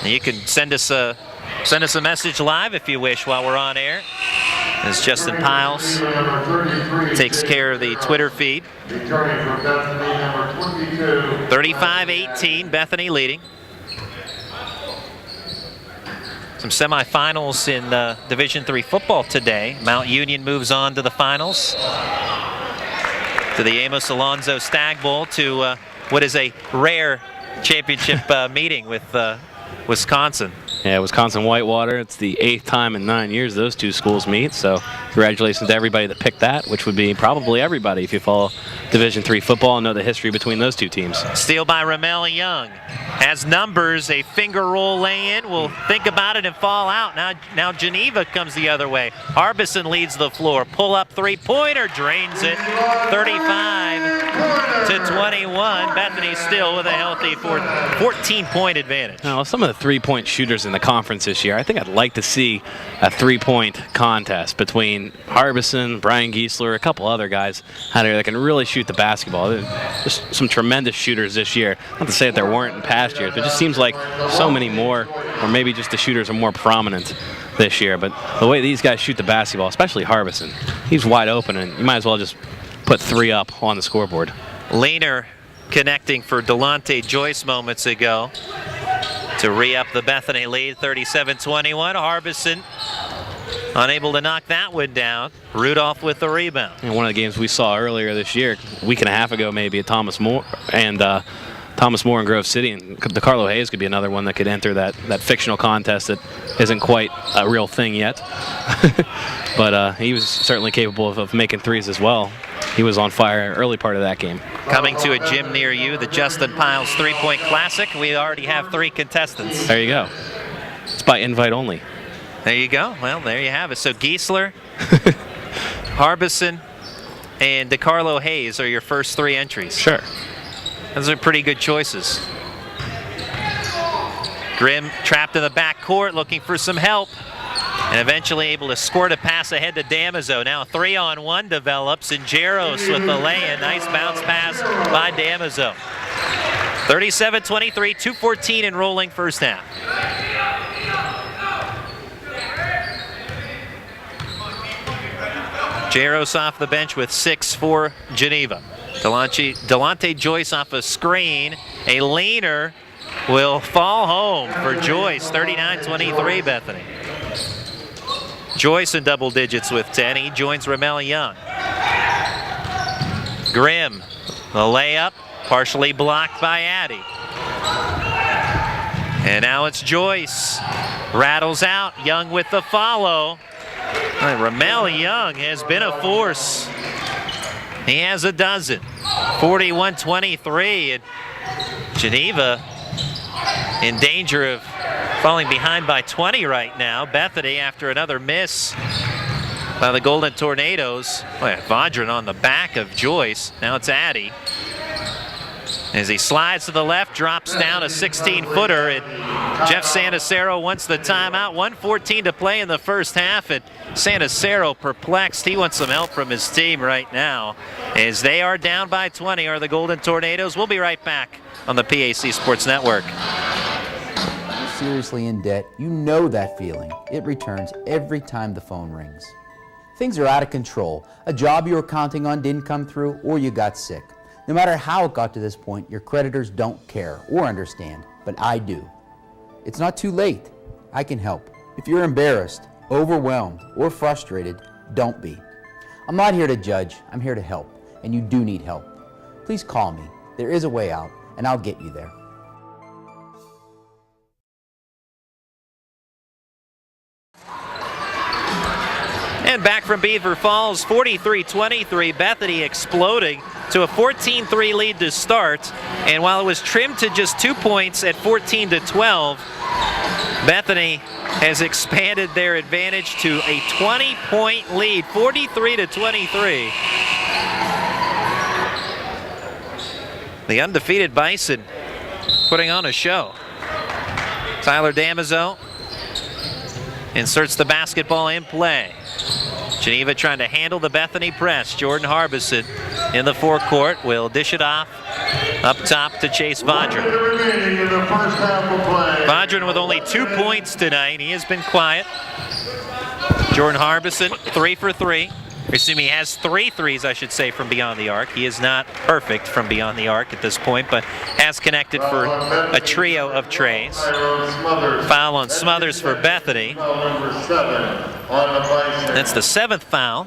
And you can send us a message live if you wish while we're on air, as Justin Piles takes care of the Twitter feed. 35-18, Bethany leading. Some semifinals in Division III football today. Mount Union moves on to the finals, to the Amos Alonzo Stag Bowl, to what is a rare championship meeting with Wisconsin. Yeah, Wisconsin-Whitewater. It's the 8th time in 9 years those two schools meet, so congratulations to everybody that picked that, which would be probably everybody if you follow Division III football and know the history between those two teams. Steal by Ramel Young. Has numbers, a finger roll lay-in, will think about it and fall out. Now Geneva comes the other way. Harbison leads the floor. Pull-up three-pointer, drains it. 35-21. Bethany still with a healthy 14-point advantage. Now, some of the three-point shooters in the conference this year, I think I'd like to see a three-point contest between Harbison, Brian Giesler, a couple other guys out here that can really shoot the basketball. There's some tremendous shooters this year. Not to say that there weren't in past years, but it just seems like so many more, or maybe just the shooters are more prominent this year. But the way these guys shoot the basketball, especially Harbison, he's wide open, and you might as well just put three up on the scoreboard. Lehner connecting for Delonte Joyce moments ago to re-up the Bethany lead, 37-21. Harbison unable to knock that one down. Rudolph with the rebound. And one of the games we saw earlier this year, a week and a half ago maybe, at Thomas More and Grove City, and DeCarlo Hayes could be another one that could enter that fictional contest that isn't quite a real thing yet. But he was certainly capable of making threes as well. He was on fire early part of that game. Coming to a gym near you, the Justin Piles three-point classic. We already have 3 contestants. There you go. It's by invite only. There you go. Well, there you have it. So Giesler, Harbison, and DeCarlo Hayes are your first 3 entries. Sure. Those are pretty good choices. Grimm trapped in the backcourt looking for some help, and eventually able to squirt a pass ahead to Damaso. Now a 3-on-1 develops, and Jaros with the lay-in. Nice bounce pass by Damaso. 37-23, 2:14 in rolling first half. Jaros off the bench with 6 for Geneva. Delonte Joyce off a screen. A Lehner will fall home for Joyce. 39-23 Bethany. Joyce in double digits with 10. He joins Ramel Young. Grimm, the layup, partially blocked by Addy. And now it's Joyce. Rattles out. Young with the follow. Ramel Young has been a force. He has a dozen. 41-23, and Geneva in danger of falling behind by 20 right now. Bethany, after another miss by the Golden Tornadoes. Vaudrin on the back of Joyce. Now it's Addy. As he slides to the left, drops down a 16-footer, and Jeff Santicero wants the timeout. 1:14 to play in the first half, and Santicero perplexed. He wants some help from his team right now, as they are down by 20, are the Golden Tornadoes. We'll be right back on the PAC Sports Network. You're seriously in debt. You know that feeling. It returns every time the phone rings. Things are out of control. A job you were counting on didn't come through, or you got sick. No matter how it got to this point, your creditors don't care or understand, but I do. It's not too late. I can help. If you're embarrassed, overwhelmed, or frustrated, don't be. I'm not here to judge, I'm here to help, and you do need help. Please call me. There is a way out, and I'll get you there. And back from Beaver Falls, 43-23, Bethany exploding to a 14-3 lead to start. And while it was trimmed to just 2 points at 14-12, Bethany has expanded their advantage to a 20-point lead, 43-23. The undefeated Bison putting on a show. Tyler Damaso inserts the basketball in play. Geneva trying to handle the Bethany press. Jordan Harbison in the forecourt will dish it off up top to Chase Vaudrin. Vaudrin with only 2 points tonight. He has been quiet. Jordan Harbison 3 for 3. He has 3 threes, I should say, from beyond the arc. He is not perfect from beyond the arc at this point, but has connected for a trio of trays. Foul on Smothers for Bethany. That's the 7th foul.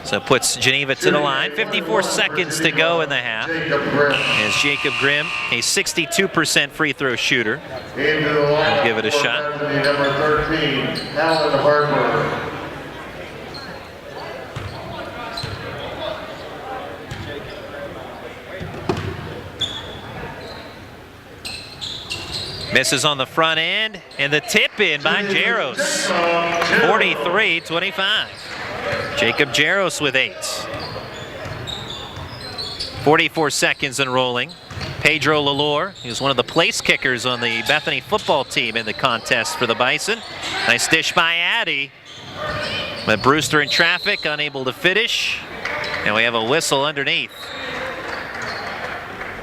So it puts Geneva to the line. 54 seconds to go in the half. As Jacob Grimm, a 62% free throw shooter, will give it a shot. Number 13, Alan Harper. Misses on the front end, and the tip in by Jaros. 43-25. Jacob Jaros with 8. 44 seconds and rolling. Pedro Lalore, who's one of the place kickers on the Bethany football team in the contest for the Bison. Nice dish by Addy. But Brewster in traffic, unable to finish. And we have a whistle underneath.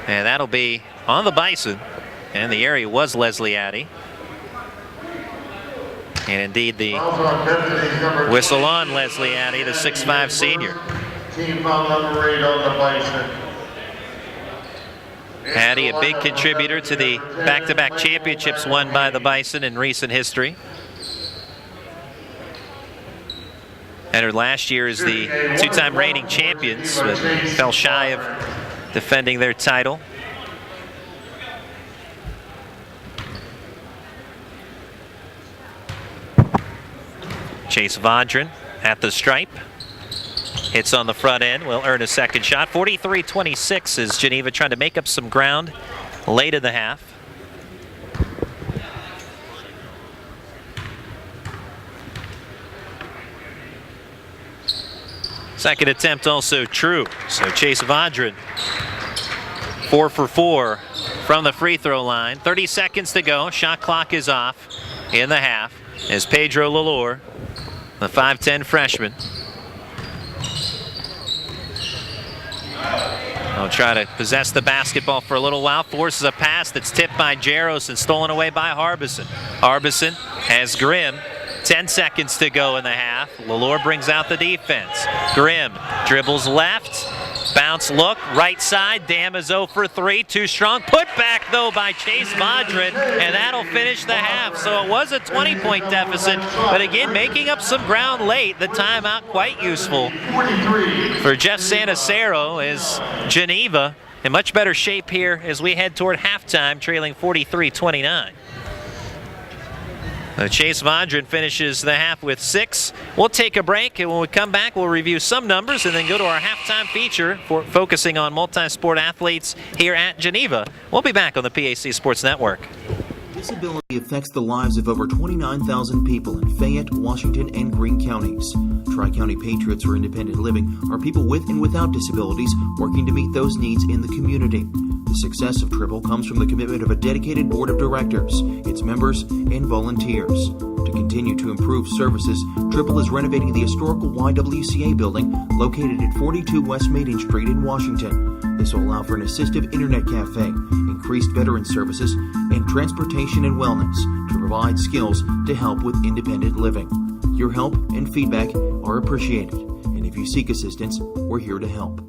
And that'll be on the Bison. And the area was Leslie Addy. And indeed the whistle on Leslie Addy, the 6'5 senior. Team foul number 8 on the Bison. Addy, a big contributor to the back-to-back championships won by the Bison in recent history. Entered last year as the 2-time reigning champions, but fell shy of defending their title. Chase Vaudrin at the stripe. Hits on the front end, will earn a second shot. 43-26 is Geneva trying to make up some ground late in the half. Second attempt also true. So Chase Vaudrin 4 for 4 from the free throw line. 30 seconds to go. Shot clock is off in the half as Pedro Lalore, the 5'10 freshman, will try to possess the basketball for a little while. Forces a pass that's tipped by Jaros and stolen away by Harbison. Harbison has Grimm. 10 seconds to go in the half. Lalore brings out the defense. Grimm dribbles left. Bounce look, right side. Damaso for 3, too strong. Put back though by Chase Vaudrin, and that'll finish the half. So it was a 20-point deficit, but again, making up some ground late. The timeout quite useful for Jeff Sanacero as Geneva in much better shape here as we head toward halftime, trailing 43-29. Chase Vaudrin finishes the half with 6. We'll take a break, and when we come back, we'll review some numbers and then go to our halftime feature for focusing on multi-sport athletes here at Geneva. We'll be back on the PAC Sports Network. Disability affects the lives of over 29,000 people in Fayette, Washington, and Greene counties. Tri-County Patriots for Independent Living are people with and without disabilities working to meet those needs in the community. The success of Triple comes from the commitment of a dedicated board of directors, its members, and volunteers. To continue to improve services, Triple is renovating the historical YWCA building located at 42 West Maiden Street in Washington. This will allow for an assistive internet cafe, increased veteran services, and transportation and wellness to provide skills to help with independent living. Your help and feedback are appreciated, and if you seek assistance, we're here to help.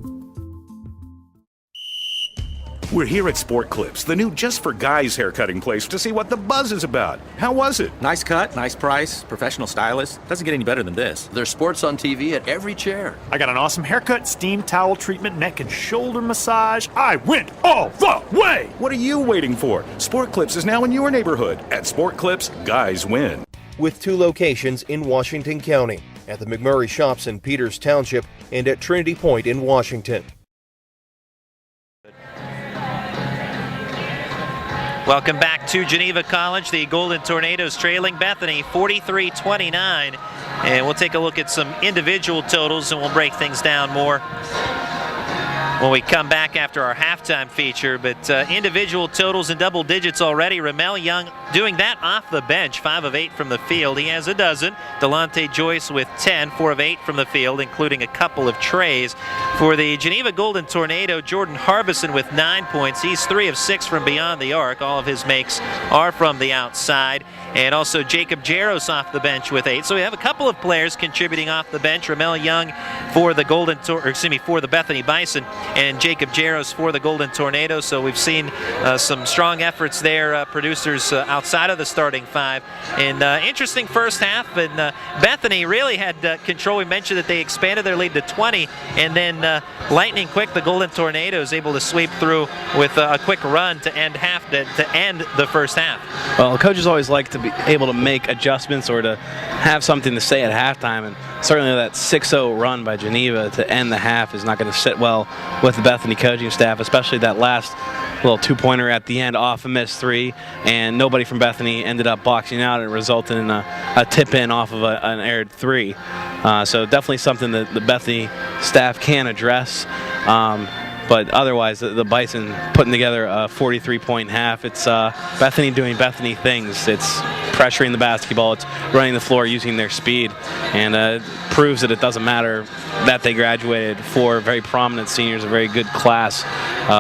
We're here at Sport Clips, the new just for guys haircutting place, to see what the buzz is about. How was it? Nice cut, nice price, professional stylist. Doesn't get any better than this. There's sports on TV at every chair. I got an awesome haircut, steam towel treatment, neck and shoulder massage. I went all the way! What are you waiting for? Sport Clips is now in your neighborhood. At Sport Clips, guys win. With 2 locations in Washington County, at the McMurray Shops in Peters Township and at Trinity Point in Washington. Welcome back to Geneva College. The Golden Tornadoes trailing Bethany 43-29. And we'll take a look at some individual totals and we'll break things down more when we come back after our halftime feature. But individual totals in double digits already. Ramel Young doing that off the bench, 5 of 8 from the field. He has a dozen. Delonte Joyce with 10, 4 of 8 from the field, including a couple of trays. For the Geneva Golden Tornado, Jordan Harbison with 9 points. He's 3 of 6 from beyond the arc. All of his makes are from the outside. And also Jacob Jaros off the bench with 8. So we have a couple of players contributing off the bench. Ramel Young for the for the Bethany Bison, and Jacob Jaros for the Golden Tornado. So we've seen some strong efforts there, producers outside of the starting 5. And interesting first half, and Bethany really had control. We mentioned that they expanded their lead to 20, and then lightning quick, the Golden Tornadoes able to sweep through with a quick run to end the first half. Well, coaches always like to be able to make adjustments or to have something to say at halftime, and certainly that 6-0 run by Geneva to end the half is not going to sit well with the Bethany coaching staff, especially that last little 2-pointer at the end off a missed 3, and nobody from Bethany ended up boxing out, and it resulted in a tip-in off of an aired 3. So definitely something that the Bethany staff can address. But otherwise, the Bison putting together a 43-point half. It's Bethany doing Bethany things. It's pressuring the basketball. It's running the floor using their speed, and proves that it doesn't matter that they graduated 4 very prominent seniors, a very good class.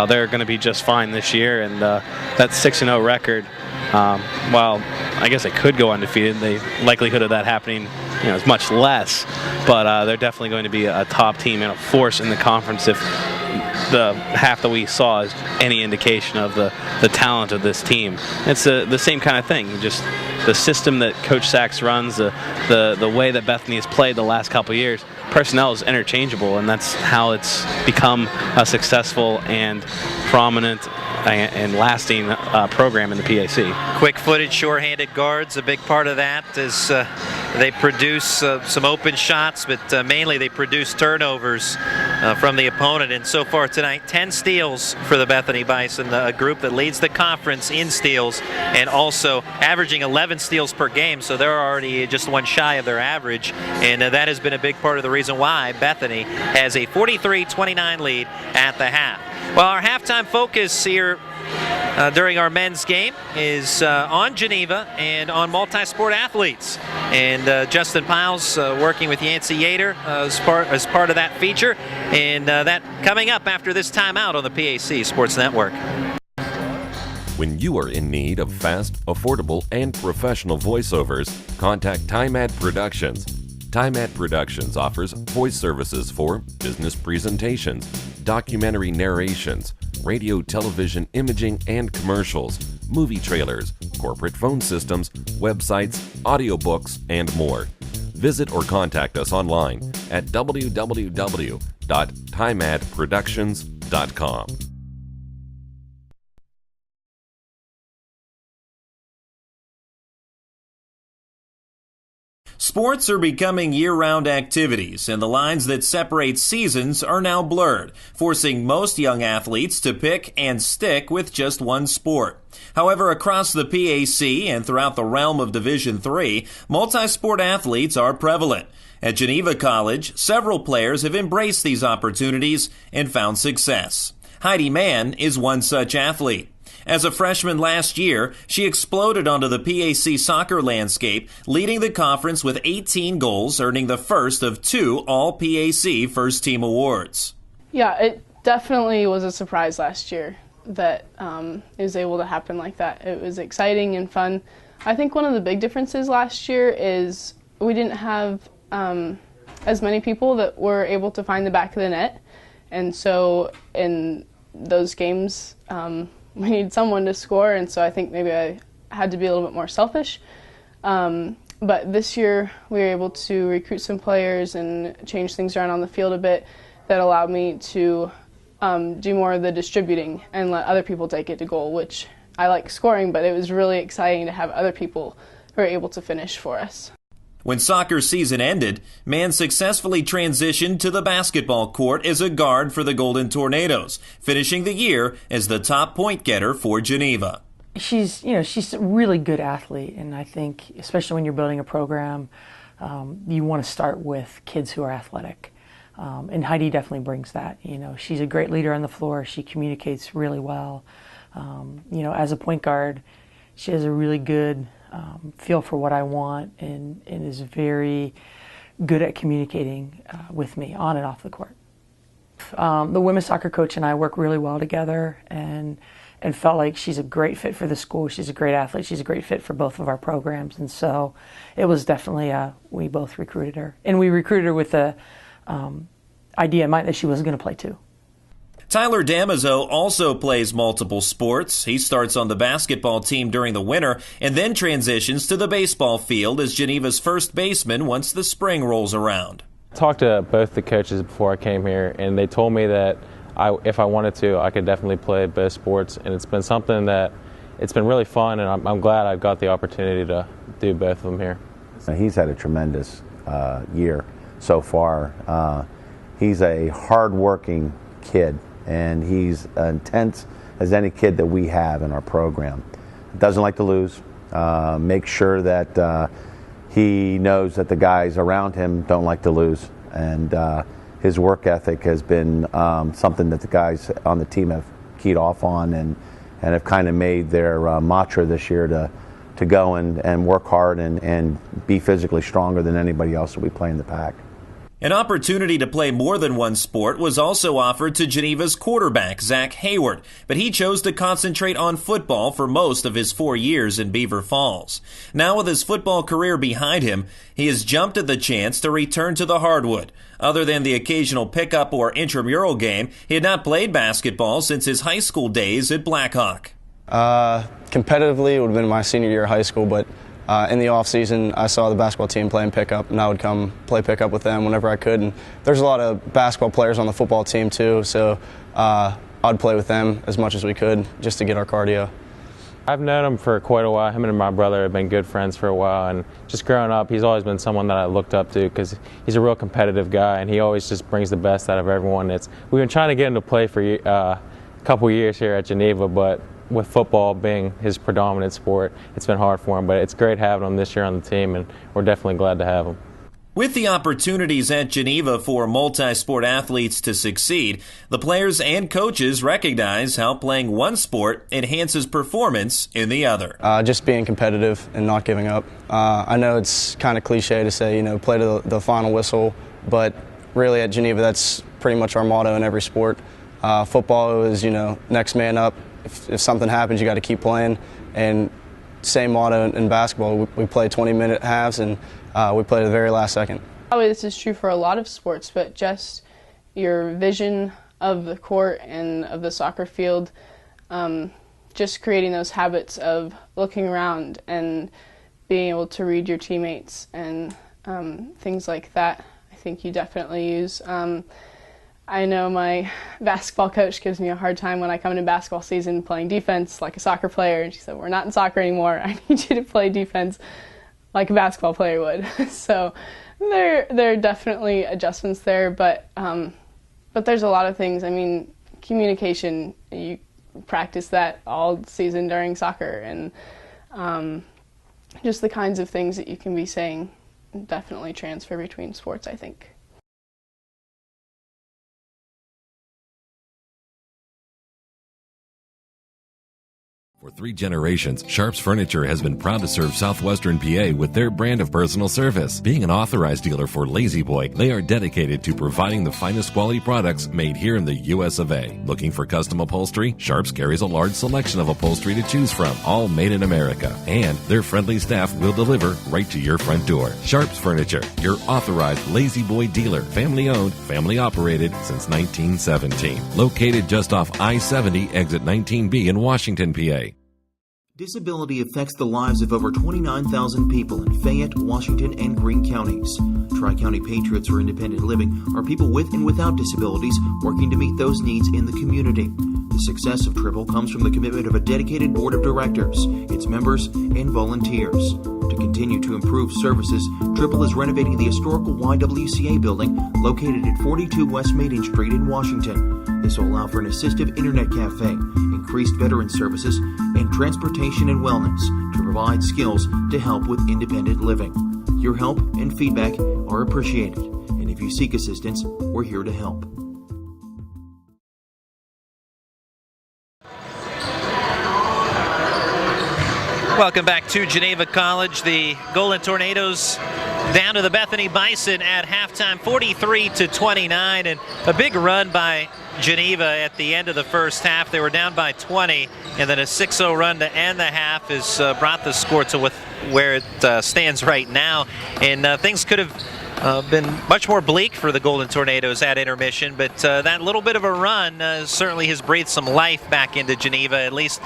They're going to be just fine this year, and that 6-0 record, while I guess they could go undefeated, the likelihood of that happening is much less, but they're definitely going to be a top team and a force in the conference if the half that we saw is any indication of the talent of this team. It's the same kind of thing, just the system that Coach Sachs runs, the way that Bethany has played the last couple of years. Personnel is interchangeable, and that's how it's become a successful and prominent and lasting program in the PAC. Quick footed, sure-handed guards, a big part of that is they produce some open shots, but mainly they produce turnovers from the opponent. And so far tonight, 10 steals for the Bethany Bison, a group that leads the conference in steals and also averaging 11 steals per game. So they're already just one shy of their average, and that has been a big part of the reason why Bethany has a 43-29 lead at the half. Well, our halftime focus here during our men's game is on Geneva and on multi-sport athletes. And Justin Piles working with Yancey Yater as part of that feature. And that coming up after this timeout on the PAC Sports Network. When you are in need of fast, affordable, and professional voiceovers, contact TimeAd Productions. TimeAd Productions offers voice services for business presentations, documentary narrations, radio, television, imaging, and commercials, movie trailers, corporate phone systems, websites, audiobooks, and more. Visit or contact us online at www.timeadproductions.com. Sports are becoming year-round activities, and the lines that separate seasons are now blurred, forcing most young athletes to pick and stick with just one sport. However, across the PAC and throughout the realm of Division III, multi-sport athletes are prevalent. At Geneva College, several players have embraced these opportunities and found success. Heidi Mann is one such athlete. As a freshman last year, she exploded onto the PAC soccer landscape, leading the conference with 18 goals, earning the first of 2 All-PAC First Team awards. Yeah, it definitely was a surprise last year that it was able to happen like that. It was exciting and fun. I think one of the big differences last year is we didn't have as many people that were able to find the back of the net, and so in those games, we need someone to score, and so I think maybe I had to be a little bit more selfish. But this year we were able to recruit some players and change things around on the field a bit that allowed me to do more of the distributing and let other people take it to goal, which I like scoring, but it was really exciting to have other people who were able to finish for us. When soccer season ended, Mann successfully transitioned to the basketball court as a guard for the Golden Tornadoes, finishing the year as the top point getter for Geneva. She's a really good athlete, and I think, especially when you're building a program, you want to start with kids who are athletic. And Heidi definitely brings that. She's a great leader on the floor. She communicates really well. As a point guard, she has a really good feel for what I want and is very good at communicating with me on and off the court. The women's soccer coach and I work really well together and felt like she's a great fit for the school. She's a great athlete. She's a great fit for both of our programs. And so it was definitely, we both recruited her. And we recruited her with the idea in mind that she was going to play too. Tyler Damaso also plays multiple sports. He starts on the basketball team during the winter and then transitions to the baseball field as Geneva's first baseman once the spring rolls around. I talked to both the coaches before I came here, and they told me that if I wanted to, I could definitely play both sports, and it's been something that it's been really fun, and I'm glad I've got the opportunity to do both of them here. He's had a tremendous year so far. He's a hard-working kid, and he's intense as any kid that we have in our program. Doesn't like to lose. Makes sure that he knows that the guys around him don't like to lose, and his work ethic has been something that the guys on the team have keyed off on and have kind of made their mantra this year to go and work hard and be physically stronger than anybody else that we play in the pack. An opportunity to play more than one sport was also offered to Geneva's quarterback, Zach Hayward, but he chose to concentrate on football for most of his 4 years in Beaver Falls. Now with his football career behind him, he has jumped at the chance to return to the hardwood. Other than the occasional pickup or intramural game, he had not played basketball since his high school days at Blackhawk. Competitively, it would have been my senior year of high school, but in the off season, I saw the basketball team playing pickup, and I would come play pickup with them whenever I could. And there's a lot of basketball players on the football team too, so I'd play with them as much as we could just to get our cardio. I've known him for quite a while. Him and my brother have been good friends for a while, and just growing up, he's always been someone that I looked up to because he's a real competitive guy, and he always just brings the best out of everyone. We've been trying to get him to play for a couple years here at Geneva, but with football being his predominant sport, it's been hard for him, but it's great having him this year on the team, and we're definitely glad to have him. With the opportunities at Geneva for multi-sport athletes to succeed, the players and coaches recognize how playing one sport enhances performance in the other. Just being competitive and not giving up. I know it's kind of cliche to say, play to the final whistle, but really at Geneva, that's pretty much our motto in every sport. Football is, next man up. If something happens, you got to keep playing. And same motto in basketball. We play 20-minute halves, and we play to the very last second. Probably this is true for a lot of sports, but just your vision of the court and of the soccer field, just creating those habits of looking around and being able to read your teammates and things like that, I think you definitely use. I know my basketball coach gives me a hard time when I come into basketball season playing defense like a soccer player, and she said, "We're not in soccer anymore. I need you to play defense like a basketball player would." So there are definitely adjustments there, but there's a lot of things. I mean, communication, you practice that all season during soccer, and just the kinds of things that you can be saying definitely transfer between sports, I think. For For 3 generations, Sharps Furniture has been proud to serve southwestern PA with their brand of personal service. Being an authorized dealer for Lazy Boy, they are dedicated to providing the finest quality products made here in the US of A. Looking for custom upholstery? Sharps carries a large selection of upholstery to choose from, all made in America. And their friendly staff will deliver right to your front door. Sharps Furniture, your authorized Lazy Boy dealer. Family owned, family operated since 1917. Located just off I-70, exit 19B in Washington, PA. Disability affects the lives of over 29,000 people in Fayette, Washington, and Greene counties. Tri-County Patriots for Independent Living are people with and without disabilities working to meet those needs in the community. The success of Triple comes from the commitment of a dedicated board of directors, its members, and volunteers. To continue to improve services, Triple is renovating the historical YWCA building located at 42 West Maiden Street in Washington. This will allow for an assistive internet cafe, increased veteran services, and transportation and wellness to provide skills to help with independent living. Your help and feedback are appreciated, and if you seek assistance, we're here to help. Welcome back to Geneva College. The Golden Tornadoes down to the Bethany Bison at halftime, 43-29, and a big run by Geneva at the end of the first half. They were down by 20, and then a 6-0 run to end the half has brought the score to where it stands right now. And things could have been much more bleak for the Golden Tornadoes at intermission, but that little bit of a run certainly has breathed some life back into Geneva, at least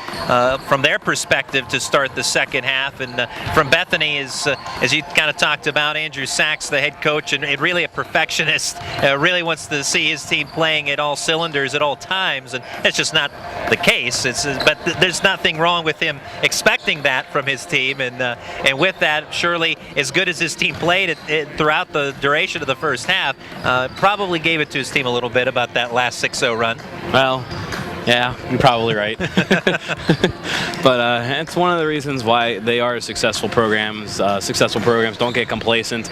from their perspective, to start the second half. And from Bethany, as you kind of talked about, Andrew Sachs, the head coach, and really a perfectionist, really wants to see his team playing at all cylinders at all times, and it's just not the case. But there's nothing wrong with him expecting that from his team, and with that, surely as good as his team played throughout the duration of the first half, probably gave it to his team a little bit about that last 6-0 run. Well, yeah, you're probably right. But it's one of the reasons why they are successful programs. Successful programs don't get complacent.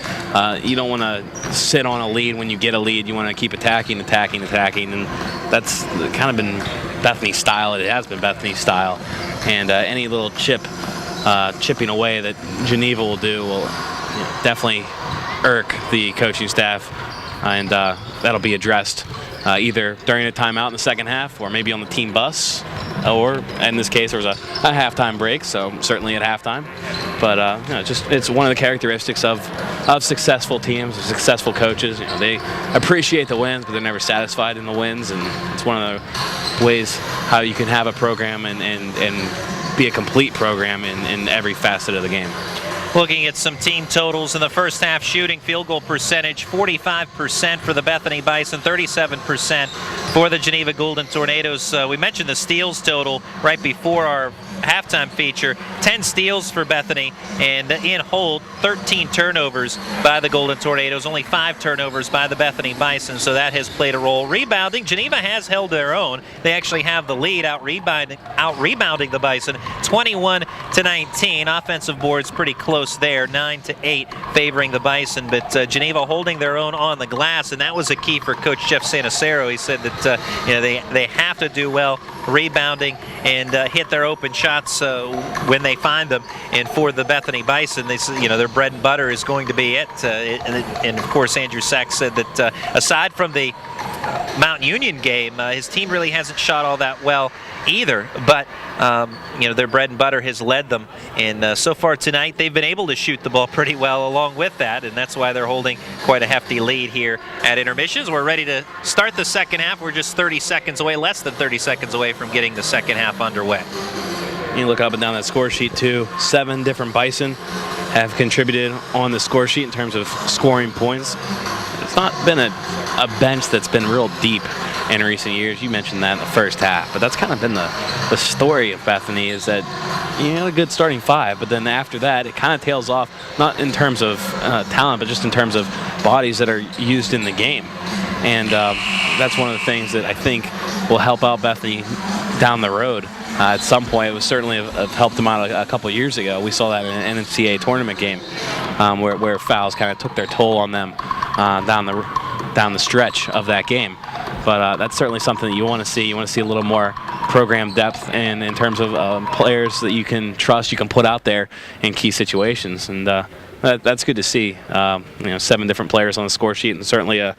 You don't want to sit on a lead when you get a lead. You want to keep attacking, and that's kind of been Bethany's style. It has been Bethany's style. And any little chipping away that Geneva will do will definitely irk the coaching staff, and that'll be addressed either during a timeout in the second half, or maybe on the team bus, or in this case there was a halftime break, so certainly at halftime. But it's one of the characteristics of successful teams, of successful coaches. They appreciate the wins, but they're never satisfied in the wins, and it's one of the ways how you can have a program and be a complete program in every facet of the game. Looking at some team totals in the first half, shooting field goal percentage, 45% for the Bethany Bison, 37% for the Geneva Golden Tornadoes. We mentioned the steals total right before our halftime feature. 10 steals for Bethany, and in hold, 13 turnovers by the Golden Tornadoes, only 5 turnovers by the Bethany Bison, so that has played a role. Rebounding, Geneva has held their own. They actually have the lead, out rebounding the Bison, 21-19. Offensive boards pretty close there, 9-8 favoring the Bison, but Geneva holding their own on the glass, and that was a key for Coach Jeff Sanacero. He said that they have to do well rebounding and hit their open shots when they find them. And for the Bethany Bison, their bread and butter is going to be it. And of course, Andrew Sachs said that aside from the Mount Union game, his team really hasn't shot all that well either, but their bread and butter has led them, and so far tonight they've been able to shoot the ball pretty well along with that, and that's why they're holding quite a hefty lead here at intermissions. We're ready to start the second half. We're just 30 seconds away, less than 30 seconds away from getting the second half underway. You look up and down that score sheet too. 7 different Bison have contributed on the score sheet in terms of scoring points. It's not been a bench that's been real deep in recent years. You mentioned that in the first half, but that's kind of been the story of Bethany, is that a good starting 5, but then after that it kind of tails off, not in terms of talent, but just in terms of bodies that are used in the game. And that's one of the things that I think will help out Bethany down the road. At some point, it was certainly have helped them out a couple years ago. We saw that in an NCAA tournament game where fouls kind of took their toll on them down the stretch of that game. But that's certainly something that you want to see. You want to see a little more program depth and in terms of players that you can trust, you can put out there in key situations, and that's good to see. 7 different players on the score sheet, and certainly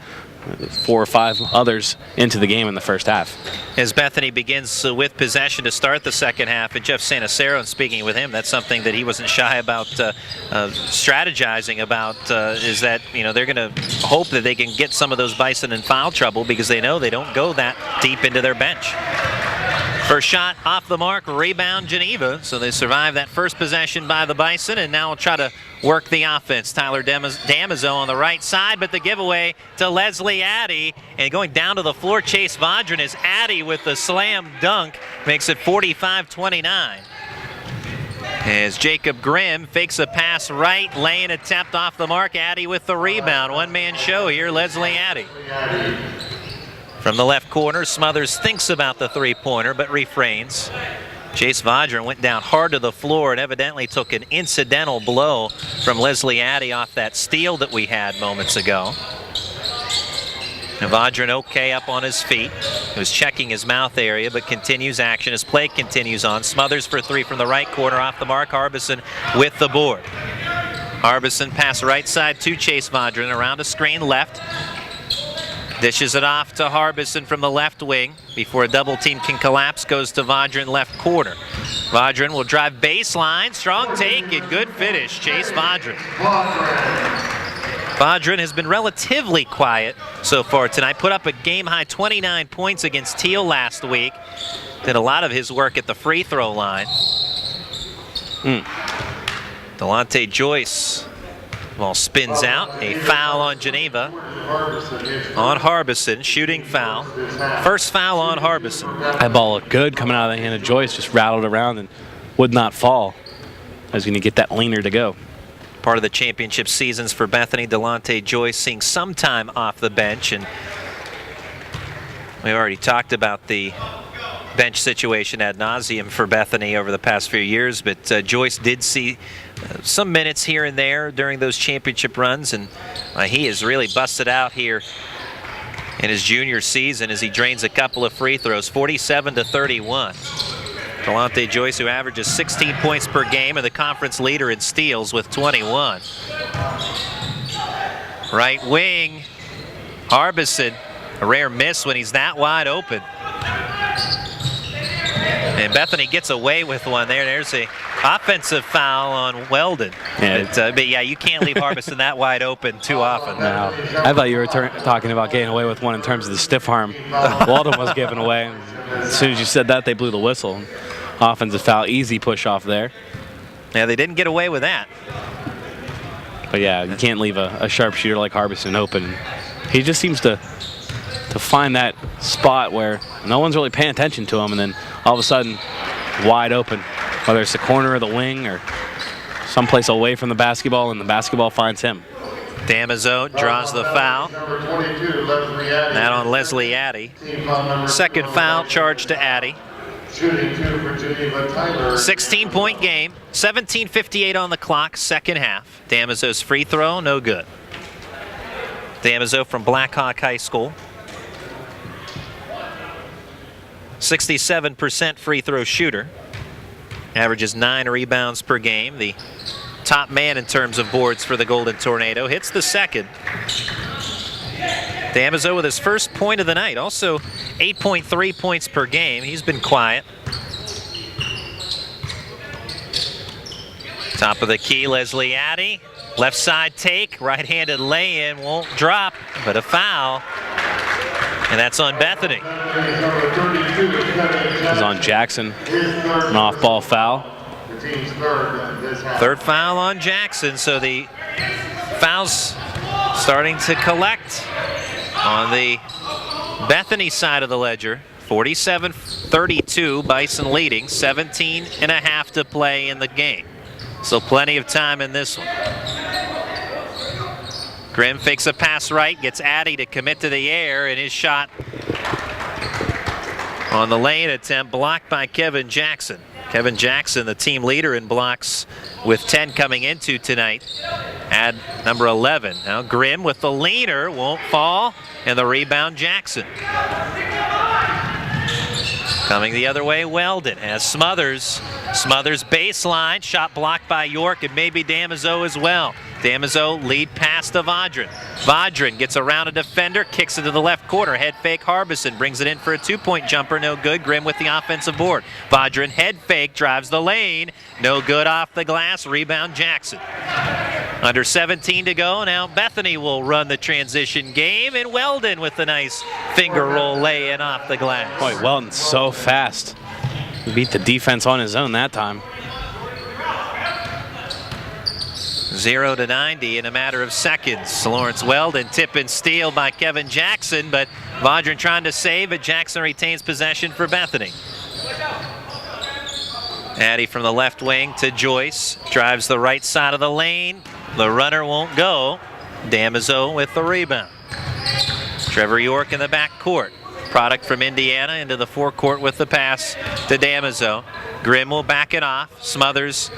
4 or 5 others into the game in the first half. As Bethany begins with possession to start the second half, and Jeff Sanacero, and speaking with him, that's something that he wasn't shy about strategizing about, is that they're going to hope that they can get some of those Bison in foul trouble because they know they don't go that deep into their bench. First shot off the mark, rebound Geneva. So they survive that first possession by the Bison, and now will try to work the offense. Tyler Damazo on the right side, but the giveaway to Leslie Addy. And going down to the floor, Chase Vaudrin is Addy with the slam dunk. Makes it 45-29. As Jacob Grimm fakes a pass right, lane attempt off the mark. Addy with the rebound. One-man show here, Leslie Addy. From the left corner, Smothers thinks about the three-pointer, but refrains. Chase Vaudrin went down hard to the floor and evidently took an incidental blow from Leslie Addy off that steal that we had moments ago. Vaudrin okay up on his feet. He was checking his mouth area, but continues action as play continues on. Smothers for 3 from the right corner off the mark. Harbison with the board. Harbison pass right side to Chase Vaudrin around a screen left. Dishes it off to Harbison from the left wing before a double team can collapse. Goes to Vaudrin left corner. Vaudrin will drive baseline. Strong take and good finish. Chase Vaudrin. Vaudrin has been relatively quiet so far tonight. Put up a game-high 29 points against Teal last week. Did a lot of his work at the free throw line. Delonte Joyce. Ball spins out. A foul on Geneva. On Harbison, shooting foul. First foul on Harbison. That ball looked good coming out of the hand of Joyce, just rattled around and would not fall. I was going to get that leaner to go. Part of the championship seasons for Bethany, Delonte Joyce seeing some time off the bench, and we already talked about the bench situation ad nauseum for Bethany over the past few years, but Joyce did see some minutes here and there during those championship runs, and he has really busted out here in his junior season as he drains a couple of free throws. 47-31. Delonte Joyce, who averages 16 points per game, and the conference leader in steals with 21. Right wing, Harbison, a rare miss when he's that wide open. And Bethany gets away with one there. There's a offensive foul on Weldon. Yeah. But yeah, you can't leave Harbison that wide open too often. No. I thought you were talking about getting away with one in terms of the stiff arm Weldon was giving away. As soon as you said that, they blew the whistle. Offensive foul, easy push off there. Yeah, they didn't get away with that. But yeah, you can't leave a sharpshooter like Harbison open. He just seems to find that spot where no one's really paying attention to him, and then all of a sudden, wide open. Whether it's the corner or the wing or someplace away from the basketball, and the basketball finds him. Damazo draws the foul. That on Leslie Addy. Second foul charged to Addy. 16-point game, 17:58 on the clock, second half. Damazo's free throw, no good. Damazo from Blackhawk High School. 67% free throw shooter. Averages 9 rebounds per game. The top man in terms of boards for the Golden Tornado. Hits the second. Damazo with his first point of the night. Also 8.3 points per game. He's been quiet. Top of the key, Leslie Addy. Left side take, right-handed lay-in, won't drop, but a foul. And that's on Bethany. It's on Jackson, an off-ball foul. Third foul on Jackson, so the fouls starting to collect on the Bethany side of the ledger. 47-32, Bison leading, 17 and a half to play in the game. So plenty of time in this one. Grimm fakes a pass right, gets Addy to commit to the air, and his shot on the lane attempt blocked by Kevin Jackson. Kevin Jackson, the team leader in blocks with 10 coming into tonight. Add number 11. Now Grimm with the leaner, won't fall, and the rebound Jackson. Coming the other way, Weldon has Smothers. Smothers baseline, shot blocked by York and maybe Damizo as well. Damizo lead pass to Vaudrin. Vaudrin gets around a defender, kicks it to the left corner. Head fake, Harbison brings it in for a two-point jumper, no good. Grimm with the offensive board. Vaudrin head fake, drives the lane, no good off the glass. Rebound Jackson. Under 17 to go. Now Bethany will run the transition game, and Weldon with the nice finger roll lay-in off the glass. Boy, Weldon's so fast. He beat the defense on his own that time. 0 to 90 in a matter of seconds. Lawrence Weldon tip and steal by Kevin Jackson, but Vaudrin trying to save it. Jackson retains possession for Bethany. Addy from the left wing to Joyce. Drives the right side of the lane. The runner won't go. Damizo with the rebound. Trevor York in the back court. Product from Indiana into the forecourt with the pass to Damizo. Grimm will back it off. Smothers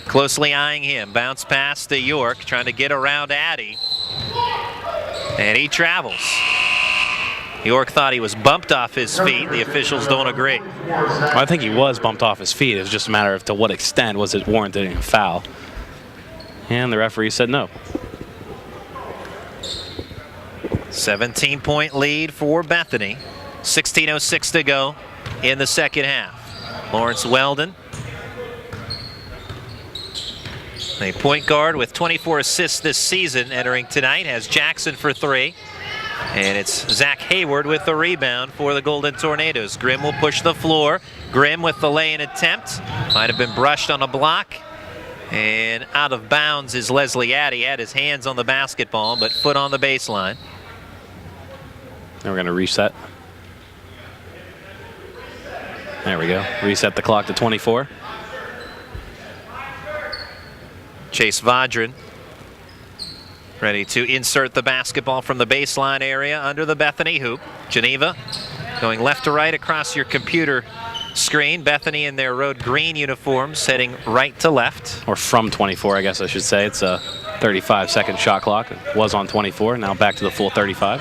closely eyeing him. Bounce pass to York, trying to get around Addy. And he travels. York thought he was bumped off his feet. The officials don't agree. Well, I think he was bumped off his feet. It was just a matter of to what extent was it warranting a foul. And the referee said no. 17-point lead for Bethany. 16:06 to go in the second half. Lawrence Weldon, a point guard with 24 assists this season, entering tonight, has Jackson for three. And it's Zach Hayward with the rebound for the Golden Tornadoes. Grimm will push the floor. Grimm with the lay-in attempt. Might have been brushed on a block. And out of bounds is Leslie Addy. Had his hands on the basketball, but foot on the baseline. Now we're going to reset. There we go. Reset the clock to 24. Chase Vaudrin ready to insert the basketball from the baseline area under the Bethany hoop. Geneva going left to right across your computer screen. Bethany in their road green uniforms heading right to left. Or from 24, I guess I should say. It's a 35-second shot clock. It was on 24, now back to the full 35.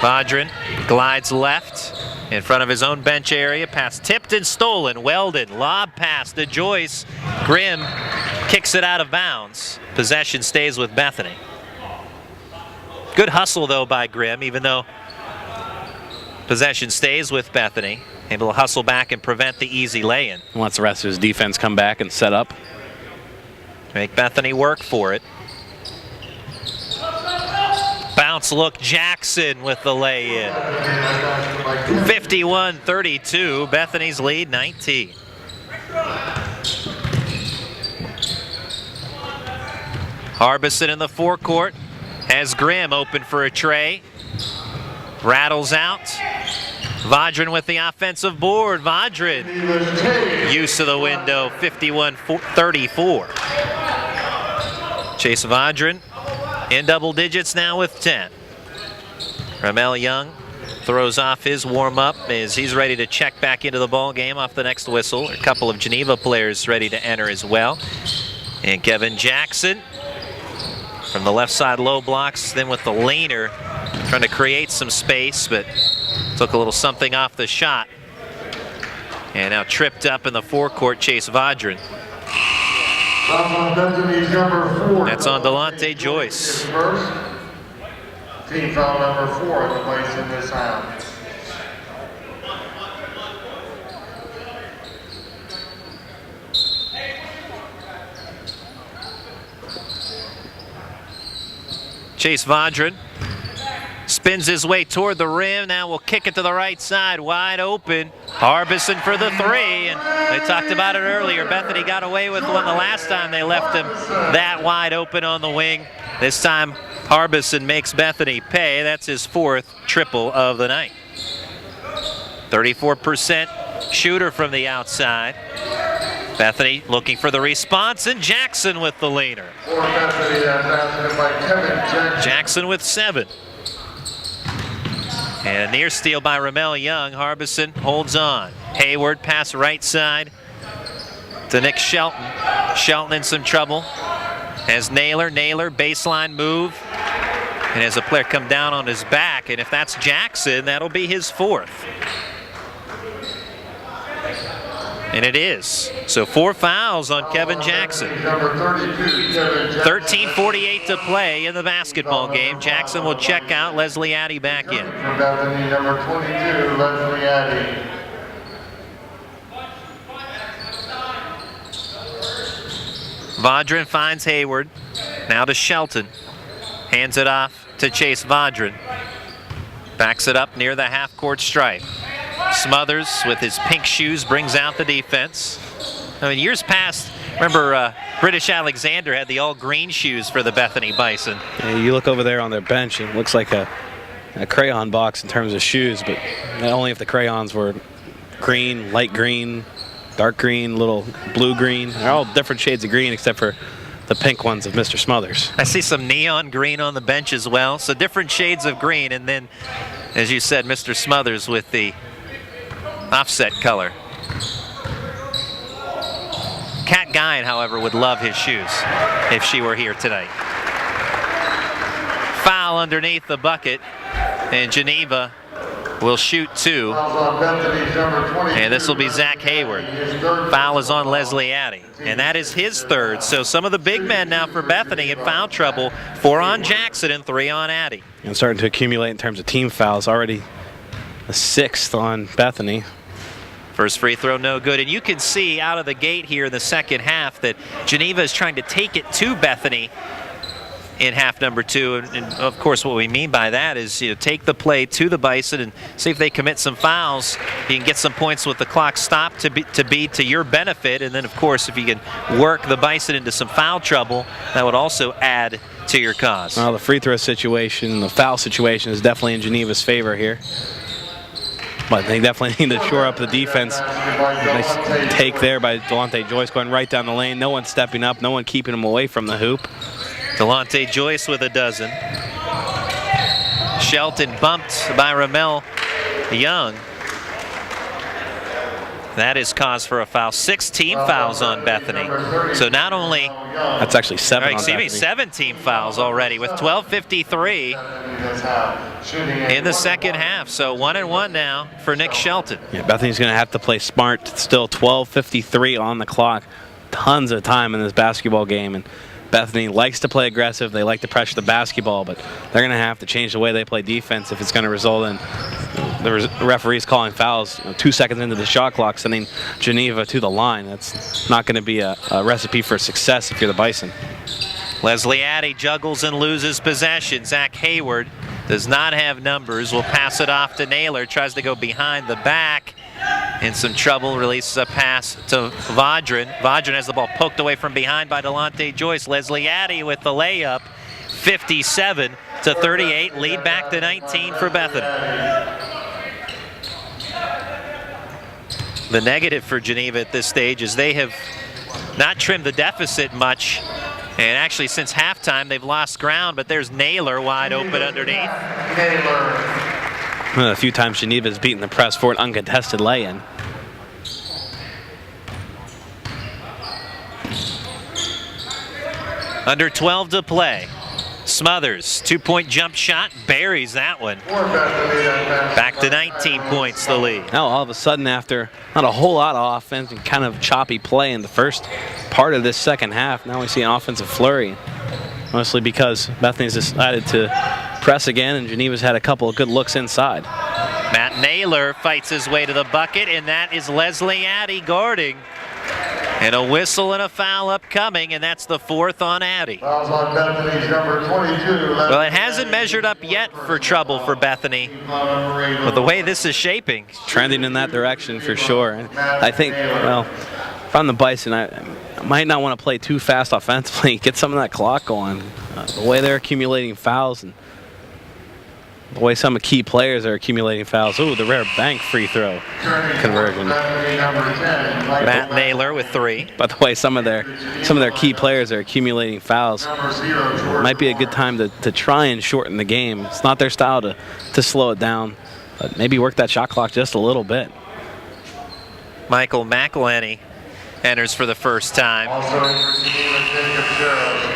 Vaudrin glides left in front of his own bench area. Pass tipped and stolen. Weldon, lob pass to Joyce. Grimm kicks it out of bounds. Possession stays with Bethany. Good hustle, though, by Grimm, even though possession stays with Bethany. Able to hustle back and prevent the easy lay-in. Lets the rest of his defense come back and set up. Make Bethany work for it. Bounce look, Jackson with the lay-in. 51-32, Bethany's lead 19. Harbison in the forecourt has Grimm open for a tray. Rattles out. Vaudrin with the offensive board. Vaudrin, use of the window, 51-34. Chase Vaudrin in double digits now with 10. Ramel Young throws off his warm-up as he's ready to check back into the ball game off the next whistle. A couple of Geneva players ready to enter as well. And Kevin Jackson from the left side low blocks, then with the laner, trying to create some space, but took a little something off the shot. And now tripped up in the forecourt, Chase Vaudrin. That's on Delonte Joyce. Team foul number 4 in the place in this half. Chase Vaudrin spins his way toward the rim. Now we'll kick it to the right side, wide open. Harbison for the three, and they talked about it earlier. Bethany got away with one the last time they left him that wide open on the wing. This time Harbison makes Bethany pay. That's his fourth triple of the night. 34% shooter from the outside. Bethany looking for the response, and Jackson with the leaner. Jackson with 7. And a near steal by Ramel Young. Harbison holds on. Hayward pass right side to Nick Shelton. Shelton in some trouble. Has Naylor baseline move. And has a player come down on his back, and if that's Jackson, that'll be his 4th. And it is. So 4 fouls on Kevin Jackson. 13:48 to play in the basketball game. Jackson will check out. Leslie Addy back in. For Bethany, number 22, Leslie Addy. Vaudrin finds Hayward. Now to Shelton. Hands it off to Chase Vaudrin. Backs it up near the half-court stripe. Smothers, with his pink shoes, brings out the defense. I mean, years past, remember British Alexander had the all-green shoes for the Bethany Bison. Yeah, you look over there on their bench, it looks like a crayon box in terms of shoes, but only if the crayons were green, light green, dark green, little blue-green. They're all different shades of green except for the pink ones of Mr. Smothers. I see some neon green on the bench as well, so different shades of green, and then, as you said, Mr. Smothers with the offset color. Kat Guyan, however, would love his shoes if she were here tonight. Foul underneath the bucket, and Geneva will shoot 2. And this will be Zach Hayward. Foul is on Leslie Addy, and that is his 3rd. So some of the big men now for Bethany in foul trouble. 4 on Jackson and 3 on Addy. And starting to accumulate in terms of team fouls. Already the 6th on Bethany. First free throw no good, and you can see out of the gate here in the second half that Geneva is trying to take it to Bethany in half number 2, and of course what we mean by that is, you know, take the play to the Bison and see if they commit some fouls. You can get some points with the clock stopped to be to your benefit, and then of course if you can work the Bison into some foul trouble, that would also add to your cause. Well, the free throw situation, the foul situation is definitely in Geneva's favor here. But they definitely need to shore up the defense. Nice take there by Delonte Joyce going right down the lane. No one stepping up, no one keeping him away from the hoop. Delonte Joyce with a dozen. Shelton bumped by Ramel Young. That is cause for a foul. 16 fouls on Bethany. So not only... That's actually 7 on Bethany. 17 fouls already with 12:53 in the second half. So 1-1 now for Nick Shelton. Yeah, Bethany's going to have to play smart. Still 12:53 on the clock. Tons of time in this basketball game. And Bethany likes to play aggressive. They like to pressure the basketball, but they're going to have to change the way they play defense if it's going to result in the referees calling fouls 2 seconds into the shot clock, sending Geneva to the line. That's not going to be a recipe for success if you're the Bison. Leslie Addy juggles and loses possession. Zach Hayward does not have numbers. Will pass it off to Naylor. Tries to go behind the back. In some trouble, releases a pass to Vaudrin. Vaudrin has the ball poked away from behind by Delonte Joyce. Leslie Addy with the layup. 57-38. Lead back to 19 for Bethany. The negative for Geneva at this stage is they have not trimmed the deficit much. And actually, since halftime, they've lost ground, but there's Naylor wide open underneath. One of the few times Geneva's beaten the press for an uncontested lay-in. Under 12 to play. Smothers, 2-point jump shot, buries that one. Back to 19 points, the lead. Now all of a sudden, after not a whole lot of offense and kind of choppy play in the first part of this second half, now we see an offensive flurry. Mostly because Bethany's decided to press again, and Geneva's had a couple of good looks inside. Matt Naylor fights his way to the bucket, and that is Leslie Addy guarding. And a whistle and a foul upcoming, and that's the 4th on Addy. Fouls on Bethany's number 22. Well, it hasn't measured up yet for trouble for Bethany, but the way this is shaping. Trending in that direction for sure. I think, well, if I'm the Bison, I might not want to play too fast offensively. Get some of that clock going. The way they're accumulating fouls and the way some key players are accumulating fouls. Ooh, the rare bank free throw conversion. Matt Naylor with 3. By the way, some of their key players are accumulating fouls. Might be a good time to try and shorten the game. It's not their style to slow it down, but maybe work that shot clock just a little bit. Michael McElhenney enters for the first time.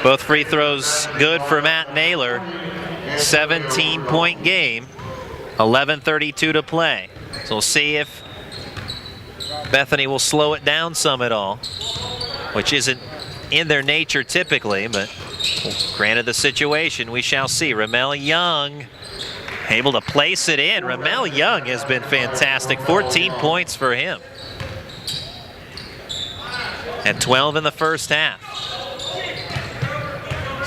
Both free throws good for Matt Naylor. 17-point game. 11:32 to play. So we'll see if Bethany will slow it down some at all, which isn't in their nature typically, but granted the situation, we shall see. Ramel Young able to place it in. Ramel Young has been fantastic. 14 points for him. And 12 in the first half.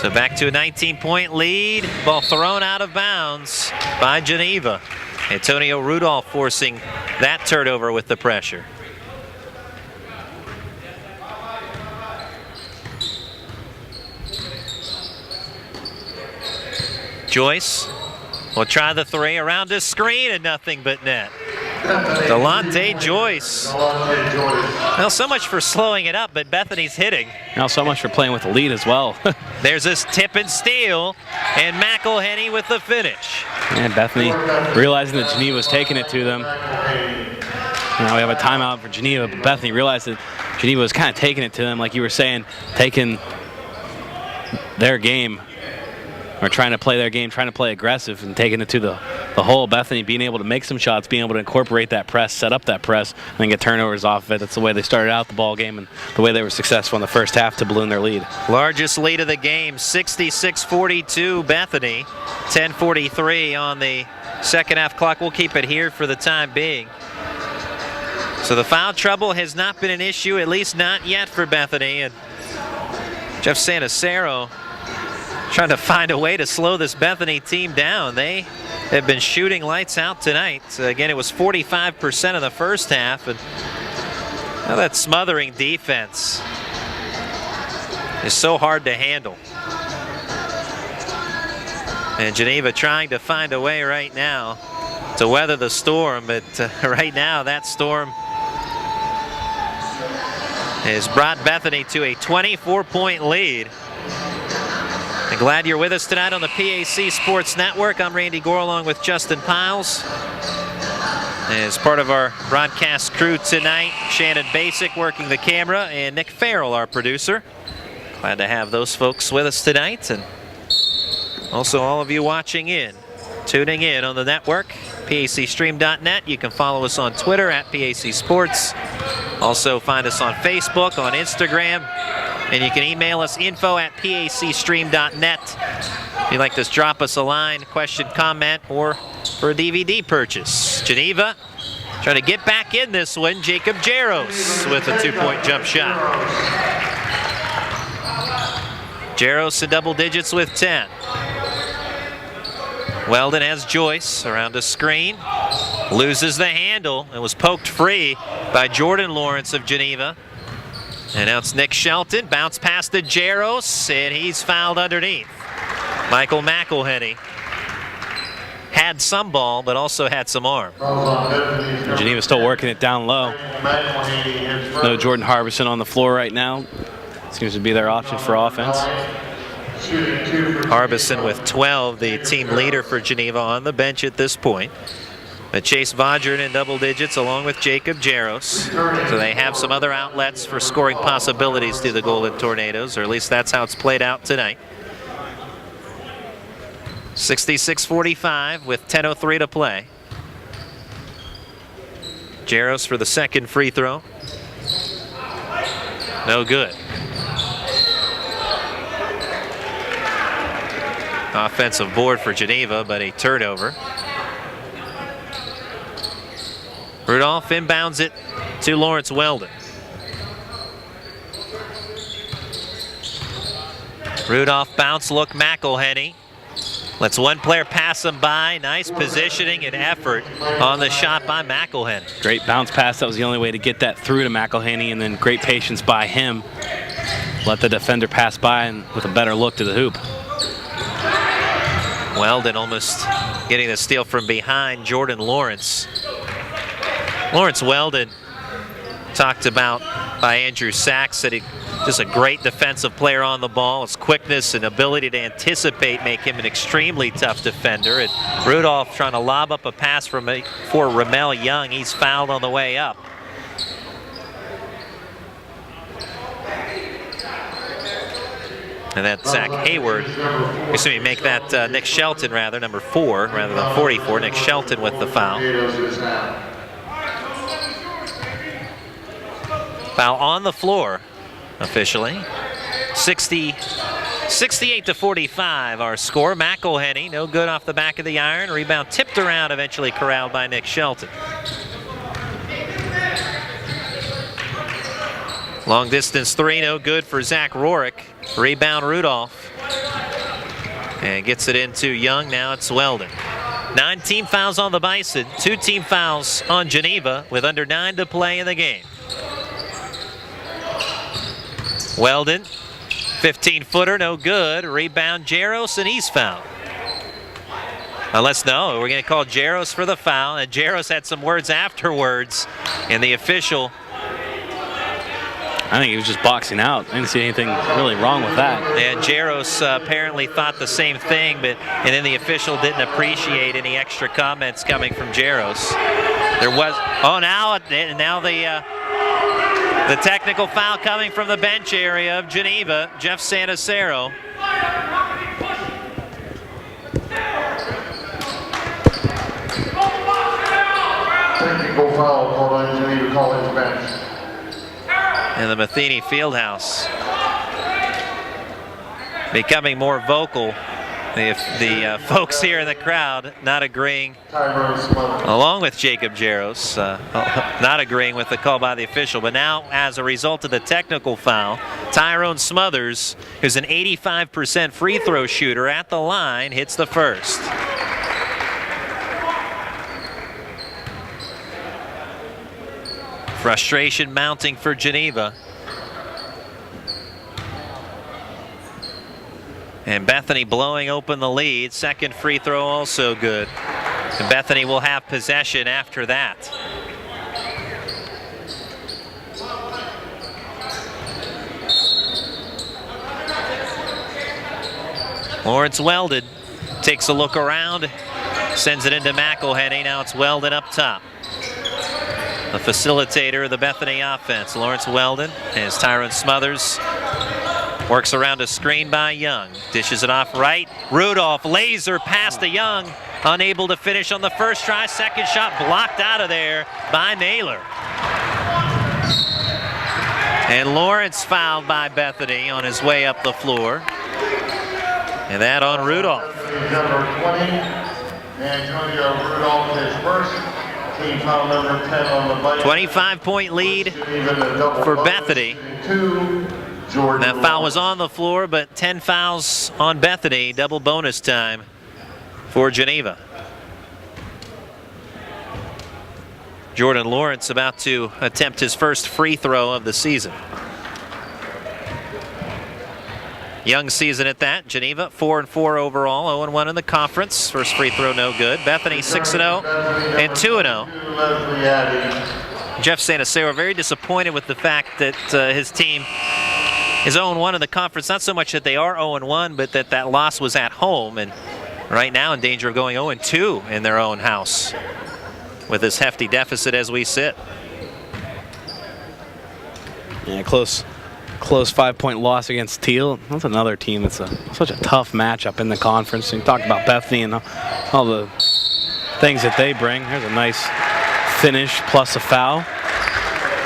So back to a 19-point lead. Ball thrown out of bounds by Geneva. Antonio Rudolph forcing that turnover with the pressure. Joyce will try the three around his screen and nothing but net. Delonte Joyce. Well, so much for slowing it up, but Bethany's hitting. Now so much for playing with the lead as well. There's this tip and steal, and McElhenney with the finish. And Bethany realizing that Geneva was taking it to them. Now we have a timeout for Geneva, but Bethany realized that Geneva was kind of taking it to them, like you were saying, taking their game, or trying to play their game, trying to play aggressive and taking it to the hole. Bethany being able to make some shots, being able to incorporate that press, set up that press, and then get turnovers off of it. That's the way they started out the ball game and the way they were successful in the first half to balloon their lead. Largest lead of the game, 66-42 Bethany. 10:43 on the second half clock. We'll keep it here for the time being. So the foul trouble has not been an issue, at least not yet for Bethany. And Jeff Sanacero trying to find a way to slow this Bethany team down. They have been shooting lights out tonight. Again, it was 45% of the first half. And now that smothering defense is so hard to handle. And Geneva trying to find a way right now to weather the storm. But right now, that storm has brought Bethany to a 24-point lead. I'm glad you're with us tonight on the PAC Sports Network. I'm Randy Gore along with Justin Piles. As part of our broadcast crew tonight, Shannon Basic working the camera and Nick Farrell, our producer. Glad to have those folks with us tonight. And also all of you watching in, tuning in on the network, PACstream.net. You can follow us on Twitter at PAC Sports. Also find us on Facebook, on Instagram. And you can email us info@pacstream.net. If you'd like to drop us a line, question, comment, or for a DVD purchase. Geneva trying to get back in this one. Jacob Jaros with a 2-point jump shot. Jaros in double digits with 10. Weldon has Joyce around a screen. Loses the handle and was poked free by Jordan Lawrence of Geneva. And now it's Nick Shelton, bounce pass to Jaros, and he's fouled underneath. Michael McElhenney had some ball, but also had some arm. Geneva still working it down low. No Jordan Harbison on the floor right now. Seems to be their option for offense. Harbison with 12, the team leader for Geneva on the bench at this point. But Chase Vodgert in double digits along with Jacob Jaros. So they have some other outlets for scoring possibilities to the Golden Tornadoes, or at least that's how it's played out tonight. 66-45 with 10:03 to play. Jaros for the second free throw. No good. Offensive board for Geneva, but a turnover. Rudolph inbounds it to Lawrence Weldon. Rudolph bounce look McElhenney. Lets one player pass him by. Nice positioning and effort on the shot by McElhenney. Great bounce pass. That was the only way to get that through to McElhenney, and then great patience by him. Let the defender pass by and with a better look to the hoop. Weldon almost getting the steal from behind Jordan Lawrence. Lawrence Weldon, talked about by Andrew Sachs, that he's just a great defensive player on the ball. His quickness and ability to anticipate make him an extremely tough defender. And Rudolph trying to lob up a pass for Ramel Young. He's fouled on the way up. And that Zach Hayward, make that Nick Shelton rather, number 4 rather than 44. Nick Shelton with the foul. Foul on the floor officially. 68-45 our score. McElhenney, no good off the back of the iron. Rebound tipped around, eventually corralled by Nick Shelton. Long distance 3, no good for Zach Rorick. Rebound Rudolph. And gets it into Young, now it's Weldon. 9 team fouls on the Bison, 2 team fouls on Geneva with under 9 to play in the game. Weldon, 15-footer, no good. Rebound Jaros, and he's fouled. Unless, no, we're going to call Jaros for the foul, and Jaros had some words afterwards, and the official. I think he was just boxing out. I didn't see anything really wrong with that. And Jaros apparently thought the same thing, and then the official didn't appreciate any extra comments coming from Jaros. There was, now the technical foul coming from the bench area of Geneva, Jeff Sanacero. Technical foul called on Geneva College bench. And the Bethany Fieldhouse becoming more vocal. The folks here in the crowd not agreeing, along with Jacob Jaros, not agreeing with the call by the official. But now, as a result of the technical foul, Tyrone Smothers, who's an 85% free throw shooter at the line, hits the first. Frustration mounting for Geneva. And Bethany blowing open the lead. Second free throw also good. And Bethany will have possession after that. Lawrence Weldon takes a look around, sends it into McElhenney. Now it's Weldon up top. The facilitator of the Bethany offense, Lawrence Weldon, as Tyrone Smothers works around a screen by Young. Dishes it off right. Rudolph laser pass to Young. Unable to finish on the first try. Second shot blocked out of there by Naylor. And Lawrence fouled by Bethany on his way up the floor. And that on Rudolph. Number 20, Antonio Rudolph is first. Team foul number 10 on the Bison. 25-point lead for Bethany. That foul was on the floor, but 10 fouls on Bethany. Double bonus time for Geneva. Jordan Lawrence about to attempt his first free throw of the season. Young season at that. Geneva 4-4 overall, 0-1 in the conference. First free throw no good. Bethany 6-0 and 2-0. Jeff Sanacero very disappointed with the fact that his team is 0-1 in the conference. Not so much that they are 0-1, but that loss was at home, and right now in danger of going 0-2 in their own house with this hefty deficit as we sit. Yeah, close 5-point loss against Teal. That's another team that's such a tough matchup in the conference. And you talk about Bethany and all the things that they bring. There's a nice finish plus a foul.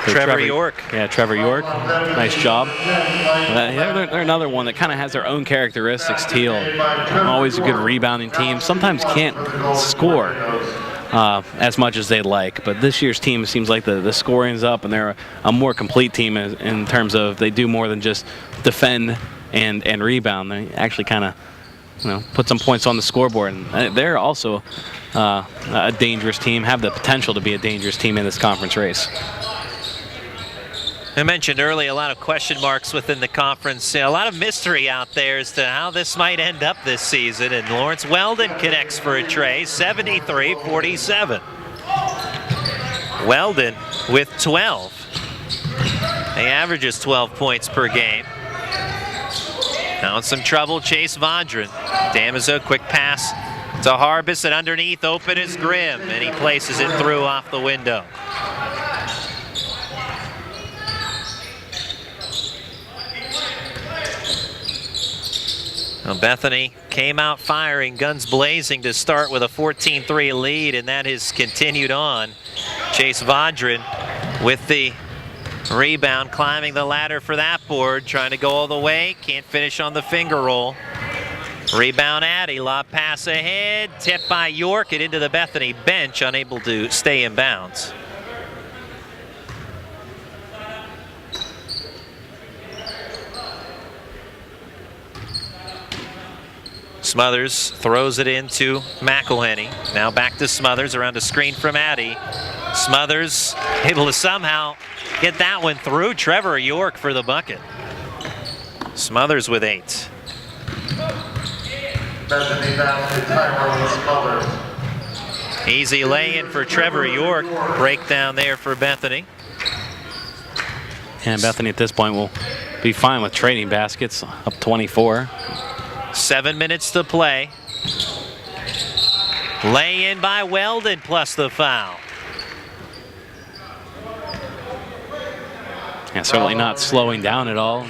Trevor York. Yeah, Trevor York. Nice job. They're another one that kind of has their own characteristics, Teal. Always a good rebounding team. Sometimes can't score as much as they'd like, but this year's team seems like the scoring's up, and they're a more complete team in terms of they do more than just defend and rebound. They actually kind of put some points on the scoreboard, and they're also a dangerous team, have the potential to be a dangerous team in this conference race. I mentioned earlier a lot of question marks within the conference, a lot of mystery out there as to how this might end up this season, and Lawrence Weldon connects for a tray, 73-47. Weldon with 12. He averages 12 points per game. Now in some trouble, Chase Vondran. Damaso, quick pass to Harbis, and underneath open is Grimm, and he places it through off the window. Well, Bethany came out firing, guns blazing to start with a 14-3 lead, and that has continued on. Chase Vaudrin with the rebound, climbing the ladder for that board, trying to go all the way, can't finish on the finger roll. Rebound Addy, lob pass ahead, tipped by York and into the Bethany bench, unable to stay in bounds. Smothers throws it into McElhenney. Now back to Smothers around a screen from Addy. Smothers able to somehow get that one through. Trevor York for the bucket. Smothers with 8. Bethany basket, timeout Smothers. Easy lay-in for Trevor York. Breakdown there for Bethany. And Bethany at this point will be fine with trading baskets, up 24. 7 minutes to play. Lay in by Weldon plus the foul. Yeah, certainly not slowing down at all.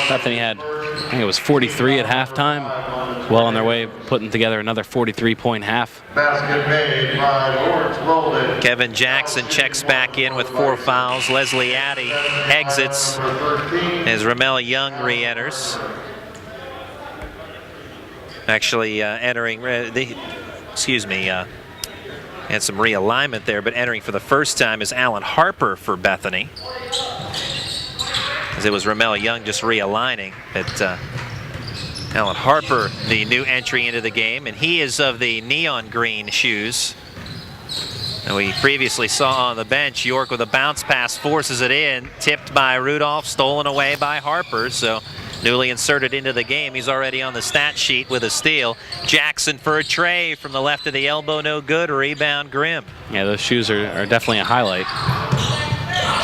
Bethany had, I think it was 43 at halftime. Well on their way putting together another 43-point half. Basket made by Lawrence Weldon. Kevin Jackson checks back in with 4 fouls. Leslie Addy exits as Ramel Young re-enters. Actually entering, had some realignment there, but entering for the first time is Alan Harper for Bethany. As it was Ramel Young just realigning. But Alan Harper, the new entry into the game, and he is of the neon green shoes. And we previously saw on the bench, York with a bounce pass forces it in, tipped by Rudolph, stolen away by Harper. So newly inserted into the game, he's already on the stat sheet with a steal. Jackson for a tray from the left of the elbow, no good. Rebound Grimm. Yeah, those shoes are definitely a highlight.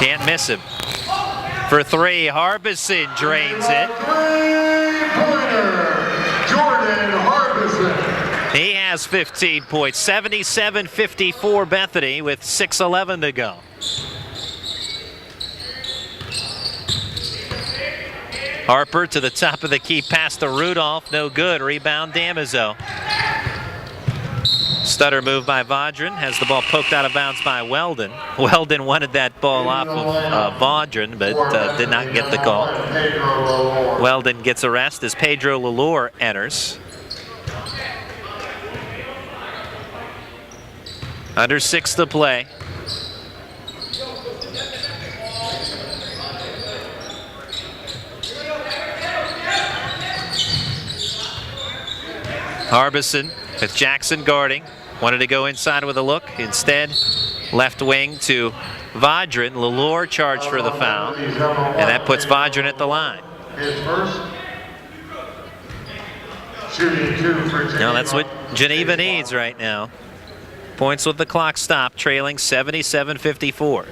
Can't miss him. For 3, Harbison drains it. Jordan Harbison. He has 15 points, 77-54 Bethany with 6:11 to go. Harper to the top of the key, pass to Rudolph, no good. Rebound Damizo. Stutter move by Vaudrin, has the ball poked out of bounds by Weldon. Weldon wanted that ball off of Vaudrin, but did not get the call. Weldon gets a rest as Pedro Lalore enters. Under 6 to play. Harbison with Jackson guarding. Wanted to go inside with a look. Instead, left wing to Vaudrin. Lalore charged for the foul. And that puts Vaudrin at the line. His first. Shooting 2 for Geneva. No, that's what Geneva needs right now. Points with the clock stopped, trailing 77-54.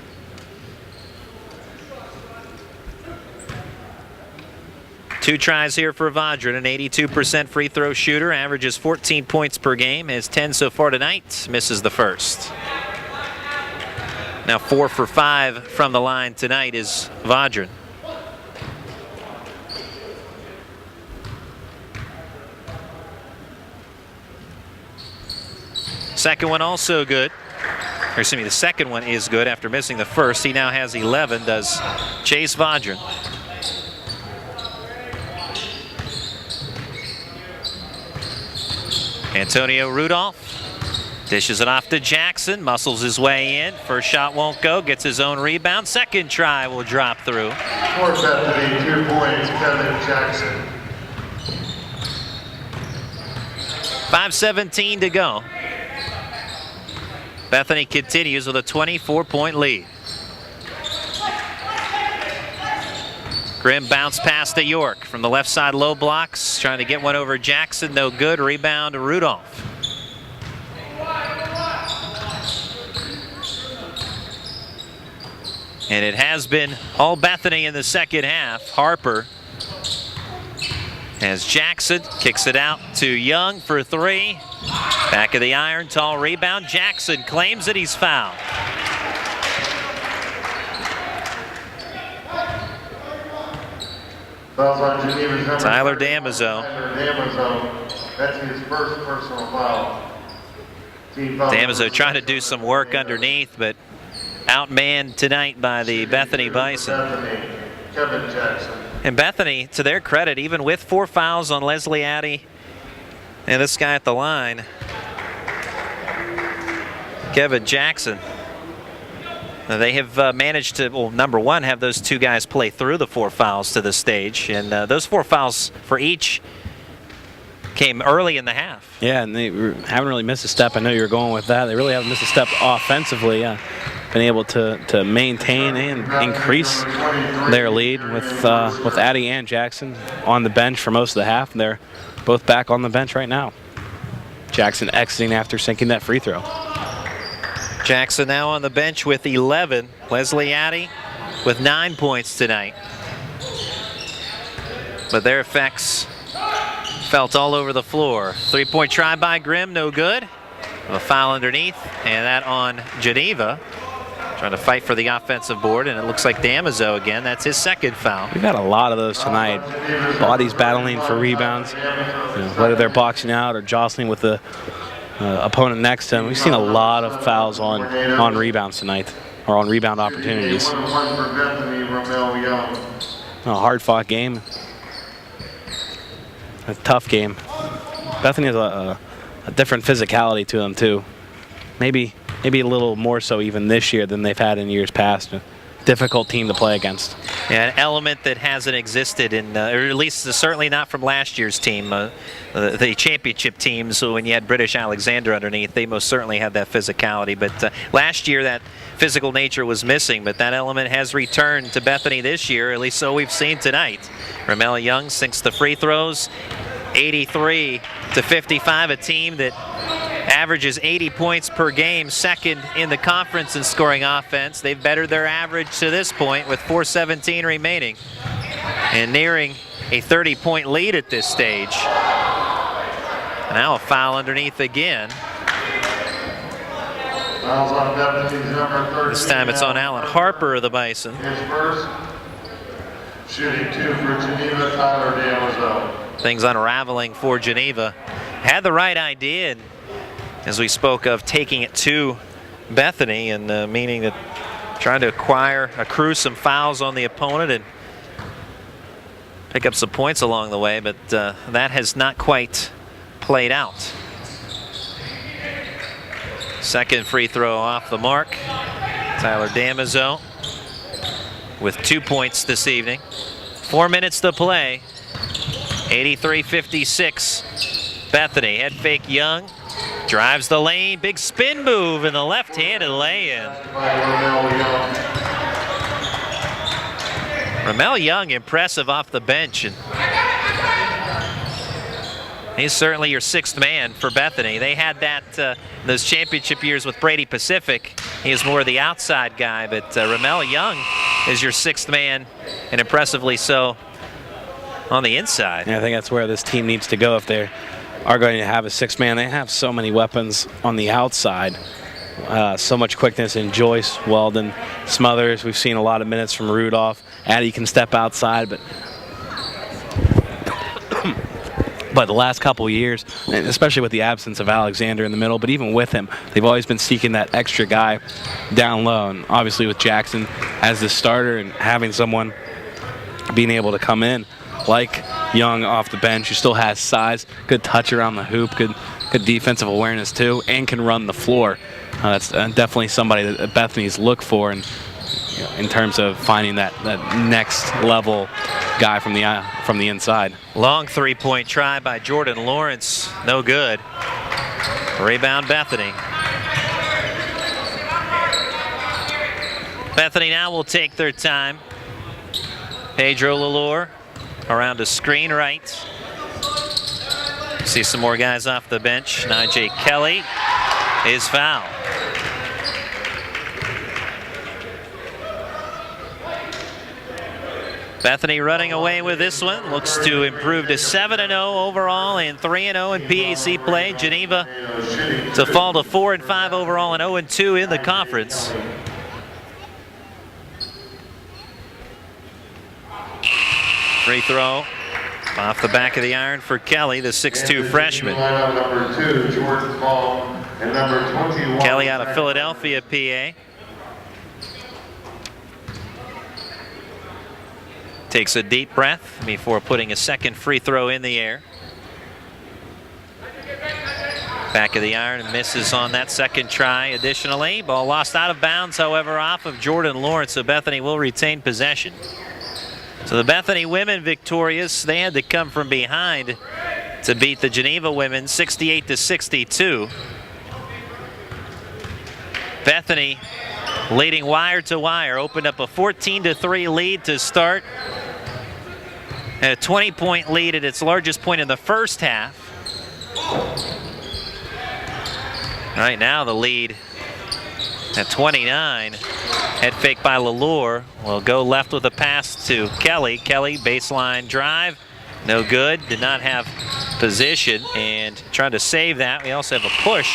Two tries here for Vaudrin, an 82% free throw shooter, averages 14 points per game, has 10 so far tonight, misses the first. Now 4 for 5 from the line tonight is Vaudrin. Second one also good. Or excuse me, the second one is good after missing the first. He now has 11, does Chase Vaudrin. Antonio Rudolph dishes it off to Jackson, muscles his way in. First shot won't go, gets his own rebound. Second try will drop through. For Bethany, 2 points, Kevin Jackson. 5:17 to go. Bethany continues with a 24-point lead. Grimm bounce pass to York from the left side, low blocks, trying to get one over Jackson, no good. Rebound to Rudolph. And it has been all Bethany in the second half. Harper as Jackson kicks it out to Young for 3. Back of the iron, tall rebound. Jackson claims that he's fouled. Fouls on Geneva's number Tyler Damaso. That's his first personal foul. Team foul. Damaso trying to do some work underneath, but outmanned tonight by the Bethany Bison. Kevin Jackson. And Bethany, to their credit, even with 4 fouls on Leslie Addy and this guy at the line, Kevin Jackson, they have managed to, well, number one, have those 2 guys play through the 4 fouls to the stage. And those 4 fouls for each came early in the half. Yeah, and they haven't really missed a step. I know you're going with that. They really haven't missed a step offensively. Been able to maintain and increase their lead with Addy and Jackson on the bench for most of the half, and they're both back on the bench right now. Jackson exiting after sinking that free throw. Jackson now on the bench with 11. Leslie Addy with 9 points tonight. But their effects felt all over the floor. 3-point try by Grimm, no good. A foul underneath, and that on Geneva. Trying to fight for the offensive board, and it looks like Damaso again. That's his 2nd foul. We've had a lot of those tonight. Bodies battling for rebounds, whether they're boxing out or jostling with the opponent next to them. We've seen a lot of fouls on rebounds tonight, or on rebound opportunities. A hard-fought game. A tough game. Bethany has a different physicality to them too. Maybe a little more so even this year than they've had in years past. A difficult team to play against. Yeah, an element that hasn't existed in, or at least certainly not from last year's team. The championship teams, so when you had British Alexander underneath, they most certainly had that physicality. But last year that physical nature was missing, but that element has returned to Bethany this year, at least so we've seen tonight. Ramel Young sinks the free throws, 83-55, a team that averages 80 points per game, 2nd in the conference in scoring offense. They've bettered their average to this point with 4:17 remaining and nearing a 30-point lead at this stage. Now a foul underneath again. Fouls on Bethany's number 13. This time it's on Alan Harper of the Bison. His first. Shooting 2 for Geneva, Tyler Damaso. Things unraveling for Geneva. Had the right idea, and as we spoke of, taking it to Bethany, and meaning that trying to accrue some fouls on the opponent and pick up some points along the way, but that has not quite played out. 2nd free throw off the mark. Tyler Damaso with 2 points this evening. 4 minutes to play. 83-56. Bethany, head fake Young. Drives the lane, big spin move, and the left-handed lay-in. Ramel Young, impressive off the bench. And he's certainly your 6th man for Bethany. They had that those championship years with Brady Pacific. He is more the outside guy, but Ramel Young is your 6th man, and impressively so on the inside. Yeah, I think that's where this team needs to go if they are going to have a 6th man. They have so many weapons on the outside. So much quickness in Joyce, Weldon, Smothers. We've seen a lot of minutes from Rudolph. Addy can step outside, but the last couple years, and especially with the absence of Alexander in the middle, but even with him, they've always been seeking that extra guy down low. And obviously with Jackson as the starter and having someone being able to come in like Young off the bench, who still has size, good touch around the hoop, good defensive awareness too, and can run the floor. That's definitely somebody that Bethany's look for, and in terms of finding that next level guy from the inside. Long 3-point try by Jordan Lawrence, no good. Rebound Bethany. Bethany now will take their time. Pedro Lalore around a screen right. See some more guys off the bench. Najee Kelly is fouled. Bethany running away with this one. Looks to improve to 7-0 overall and 3-0 in PAC play. Geneva to fall to 4-5 overall and 0-2 in the conference. Free throw off the back of the iron for Kelly, the 6'2 freshman. Number 2, Jordan Ball, and number 21. Kelly out of Philadelphia, PA. Takes a deep breath before putting a second free throw in the air. Back of the iron and misses on that second try. Additionally, ball lost out of bounds, however, off of Jordan Lawrence, so Bethany will retain possession. So the Bethany women victorious. They had to come from behind to beat the Geneva women 68-62. Bethany leading wire to wire, opened up a 14-3 lead to start. And a 20-point lead at its largest point in the first half. Right now the lead at 29. Head fake by Lalure. Will go left with a pass to Kelly. Kelly, baseline drive. No good. Did not have position. And trying to save that. We also have a push.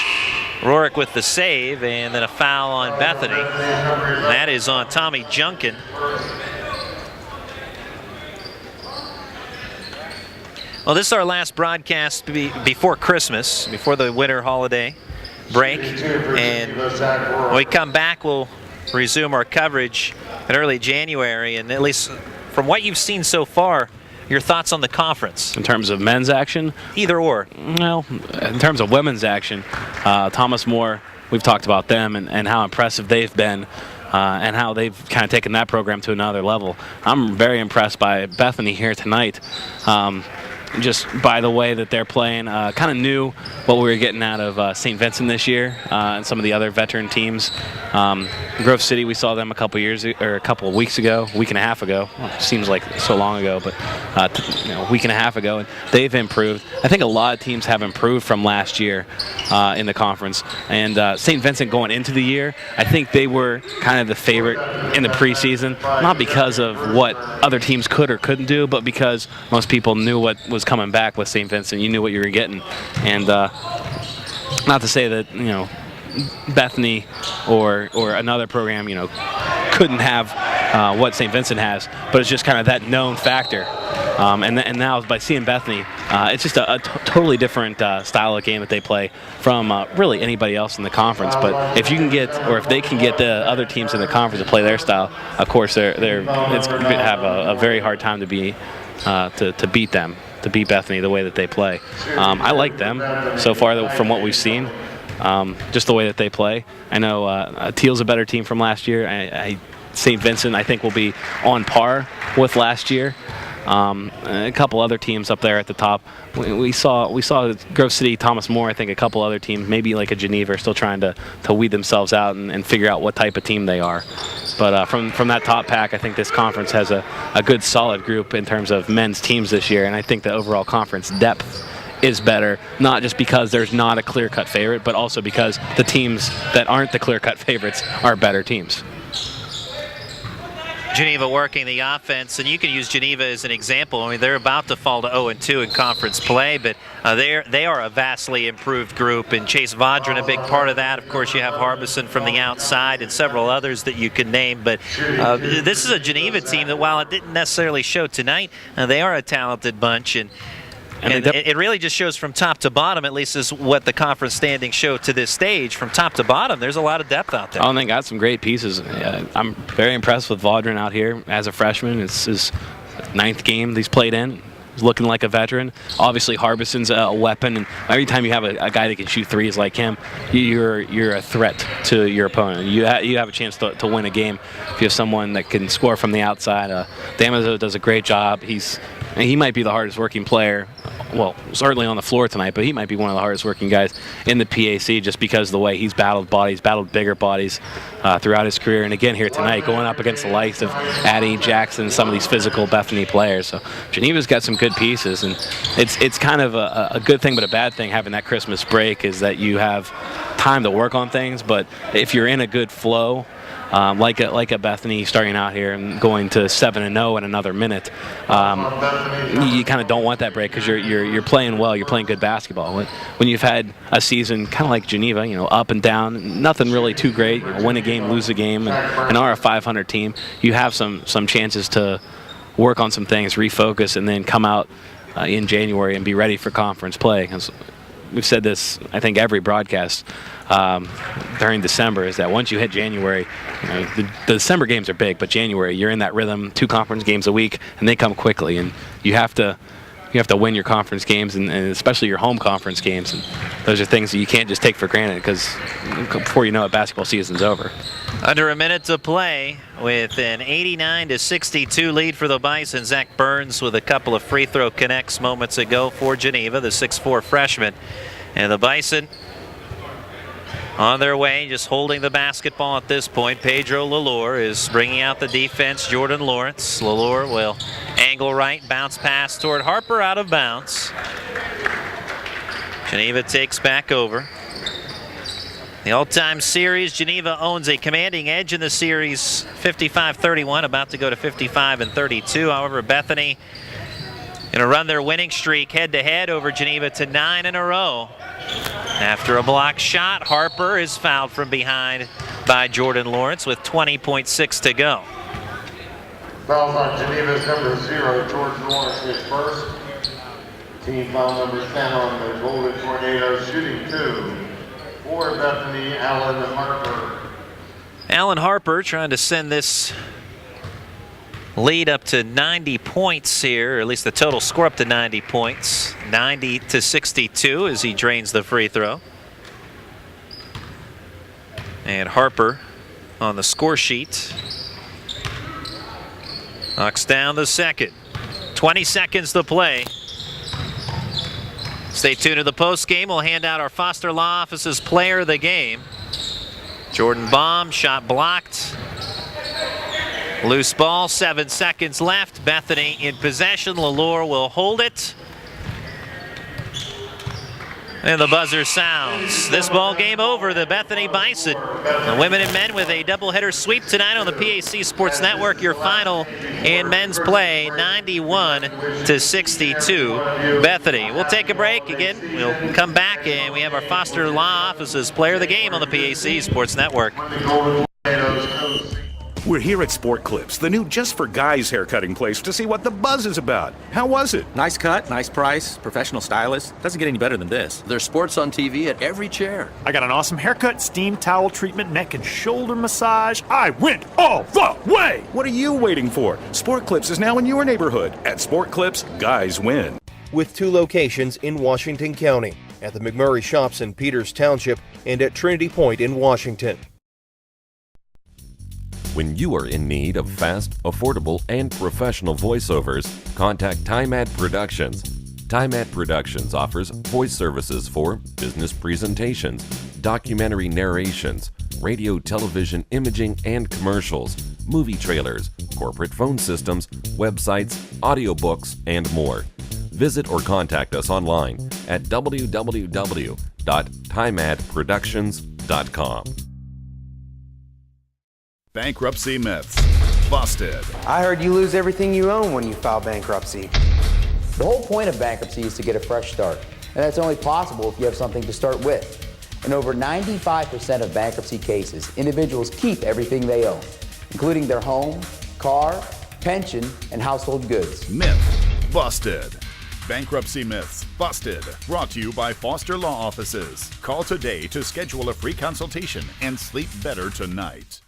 Rorick with the save. And then a foul on Bethany. That is on Tommy Junkin. Well, this is our last broadcast before Christmas, before the winter holiday break. And when we come back, we'll resume our coverage in early January. And at least from what you've seen so far, your thoughts on the conference? In terms of men's action? Either or. Well, in terms of women's action, Thomas More, we've talked about them and how impressive they've been. And how they've kind of taken that program to another level. I'm very impressed by Bethany here tonight. Just by the way that they're playing, kind of knew what we were getting out of St. Vincent this year and some of the other veteran teams. Grove City, we saw them a couple of weeks ago, a week and a half ago. Well, seems like so long ago, but a week and a half ago, and they've improved. I think a lot of teams have improved from last year in the conference. And St. Vincent going into the year, I think they were kind of the favorite in the preseason, not because of what other teams could or couldn't do, but because most people knew what was coming back with St. Vincent. You knew what you were getting. And not to say that, Bethany or another program, couldn't have what St. Vincent has, but it's just kind of that known factor. And now by seeing Bethany, it's just a totally different style of game that they play from really anybody else in the conference. But if you can get, or if they can get the other teams in the conference to play their style, of course it's going to have a very hard time to beat them. To beat Bethany the way that they play. I like them so far from what we've seen, just the way that they play. I know Teal's a better team from last year. St. Vincent, I think, will be on par with last year. A couple other teams up there at the top. We saw Grove City, Thomas More, I think a couple other teams, maybe like a Geneva, are still trying to weed themselves out and figure out what type of team they are. But from that top pack, I think this conference has a good solid group in terms of men's teams this year, and I think the overall conference depth is better, not just because there's not a clear-cut favorite, but also because the teams that aren't the clear-cut favorites are better teams. Geneva working the offense, and you can use Geneva as an example. I mean, they're about to fall to 0-2 in conference play, but they are a vastly improved group, and Chase Vaudrin a big part of that. Of course, you have Harbison from the outside and several others that you could name, but this is a Geneva team that, while it didn't necessarily show tonight, they are a talented bunch, and it really just shows from top to bottom, at least is what the conference standings show to this stage. From top to bottom, there's a lot of depth out there. Oh, and they got some great pieces. I'm very impressed with Vaudrin out here as a freshman. It's his 9th game he's played in. He's looking like a veteran. Obviously, Harbison's a weapon, and every time you have a guy that can shoot threes like him, you're a threat to your opponent. You have a chance to win a game if you have someone that can score from the outside. Damaso does a great job. He might be the hardest working player, well, certainly on the floor tonight, but he might be one of the hardest working guys in the PAC just because of the way he's battled bigger bodies throughout his career. And again here tonight, going up against the likes of Addie, Jackson, some of these physical Bethany players. So Geneva's got some good pieces, and it's kind of a good thing but a bad thing having that Christmas break is that you have time to work on things, but if you're in a good flow, like a Bethany starting out here and going to 7-0 in another minute, you kind of don't want that break because you're playing well, you're playing good basketball. When you've had a season kind of like Geneva, up and down, nothing really too great, win a game, lose a game, and are a 500 team, you have some chances to work on some things, refocus, and then come out in January and be ready for conference play. We've said this, I think, every broadcast during December, is that once you hit January, the December games are big, but January, you're in that rhythm, 2 conference games a week, and they come quickly, and you have to win your conference games, and especially your home conference games. And those are things that you can't just take for granted, because before you know it, basketball season's over. Under a minute to play with an 89-62 lead for the Bison. Zach Burns with a couple of free throw connects moments ago for Geneva, the 6'4" freshman. And the Bison on their way, just holding the basketball at this point. Pedro Lalore is bringing out the defense. Jordan Lawrence. Lalore will angle right, bounce pass toward Harper, out of bounds. Geneva takes back over. The all-time series, Geneva owns a commanding edge in the series, 55-31, about to go to 55-32. However, Bethany going to run their winning streak head-to-head over Geneva to 9 in a row. After a block shot, Harper is fouled from behind by Jordan Lawrence with 20.6 to go. Fouls on Geneva's number 0, Jordan Lawrence, his first. Team foul number 10 on the Golden Tornadoes, shooting 2. For Bethany, Alan Harper. Alan Harper trying to send this lead up to 90 points here, or at least the total score up to 90 points. 90-62 as he drains the free throw. And Harper on the score sheet knocks down the second. 20 seconds to play. Stay tuned to the post game. We'll hand out our Foster Law Office's player of the game. Jordan Baum, shot blocked. Loose ball, 7 seconds left. Bethany in possession. Lalore will hold it. And the buzzer sounds. This ball game over. The Bethany Bison, the women and men, with a doubleheader sweep tonight on the PAC Sports Network. Your final in men's play, 91-62. Bethany. We'll take a break again. We'll come back and we have our Foster Law Office's player of the game on the PAC Sports Network. We're here at Sport Clips, the new just for guys haircutting place, to see what the buzz is about. How was it? Nice cut, nice price, professional stylist. Doesn't get any better than this. There's sports on TV at every chair. I got an awesome haircut, steam towel treatment, neck and shoulder massage. I went all the way! What are you waiting for? Sport Clips is now in your neighborhood. At Sport Clips, guys win. With 2 locations in Washington County, at the McMurray Shops in Peters Township and at Trinity Point in Washington. When you are in need of fast, affordable, and professional voiceovers, contact TimeAd Productions. TimeAd Productions offers voice services for business presentations, documentary narrations, radio, television, imaging, and commercials, movie trailers, corporate phone systems, websites, audiobooks, and more. Visit or contact us online at www.timeadproductions.com. Bankruptcy myths busted. I heard you lose everything you own when you file bankruptcy. The whole point of bankruptcy is to get a fresh start, and that's only possible if you have something to start with. In over 95% of bankruptcy cases, individuals keep everything they own, including their home, car, pension, and household goods. Myth busted. Bankruptcy myths busted. Brought to you by Foster Law Offices. Call today to schedule a free consultation and sleep better tonight.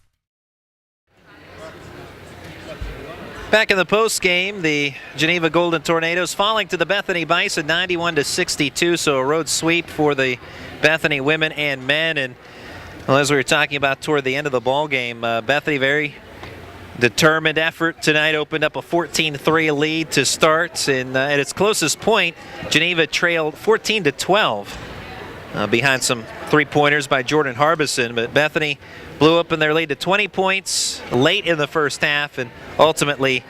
Back in the post game, the Geneva Golden Tornadoes falling to the Bethany Bison 91-62, so a road sweep for the Bethany women and men. And well, as we were talking about toward the end of the ball game, Bethany, very determined effort tonight, opened up a 14-3 lead to start, and at its closest point, Geneva trailed 14-12 behind some three-pointers by Jordan Harbison, but Bethany blew up in their lead to 20 points late in the first half, and ultimately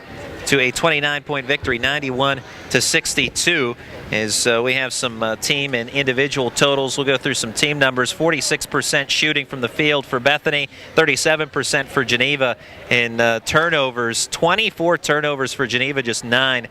to a 29-point victory, 91-62. As we have some team and individual totals, we'll go through some team numbers. 46% shooting from the field for Bethany, 37% for Geneva. In turnovers, 24 turnovers for Geneva, just 9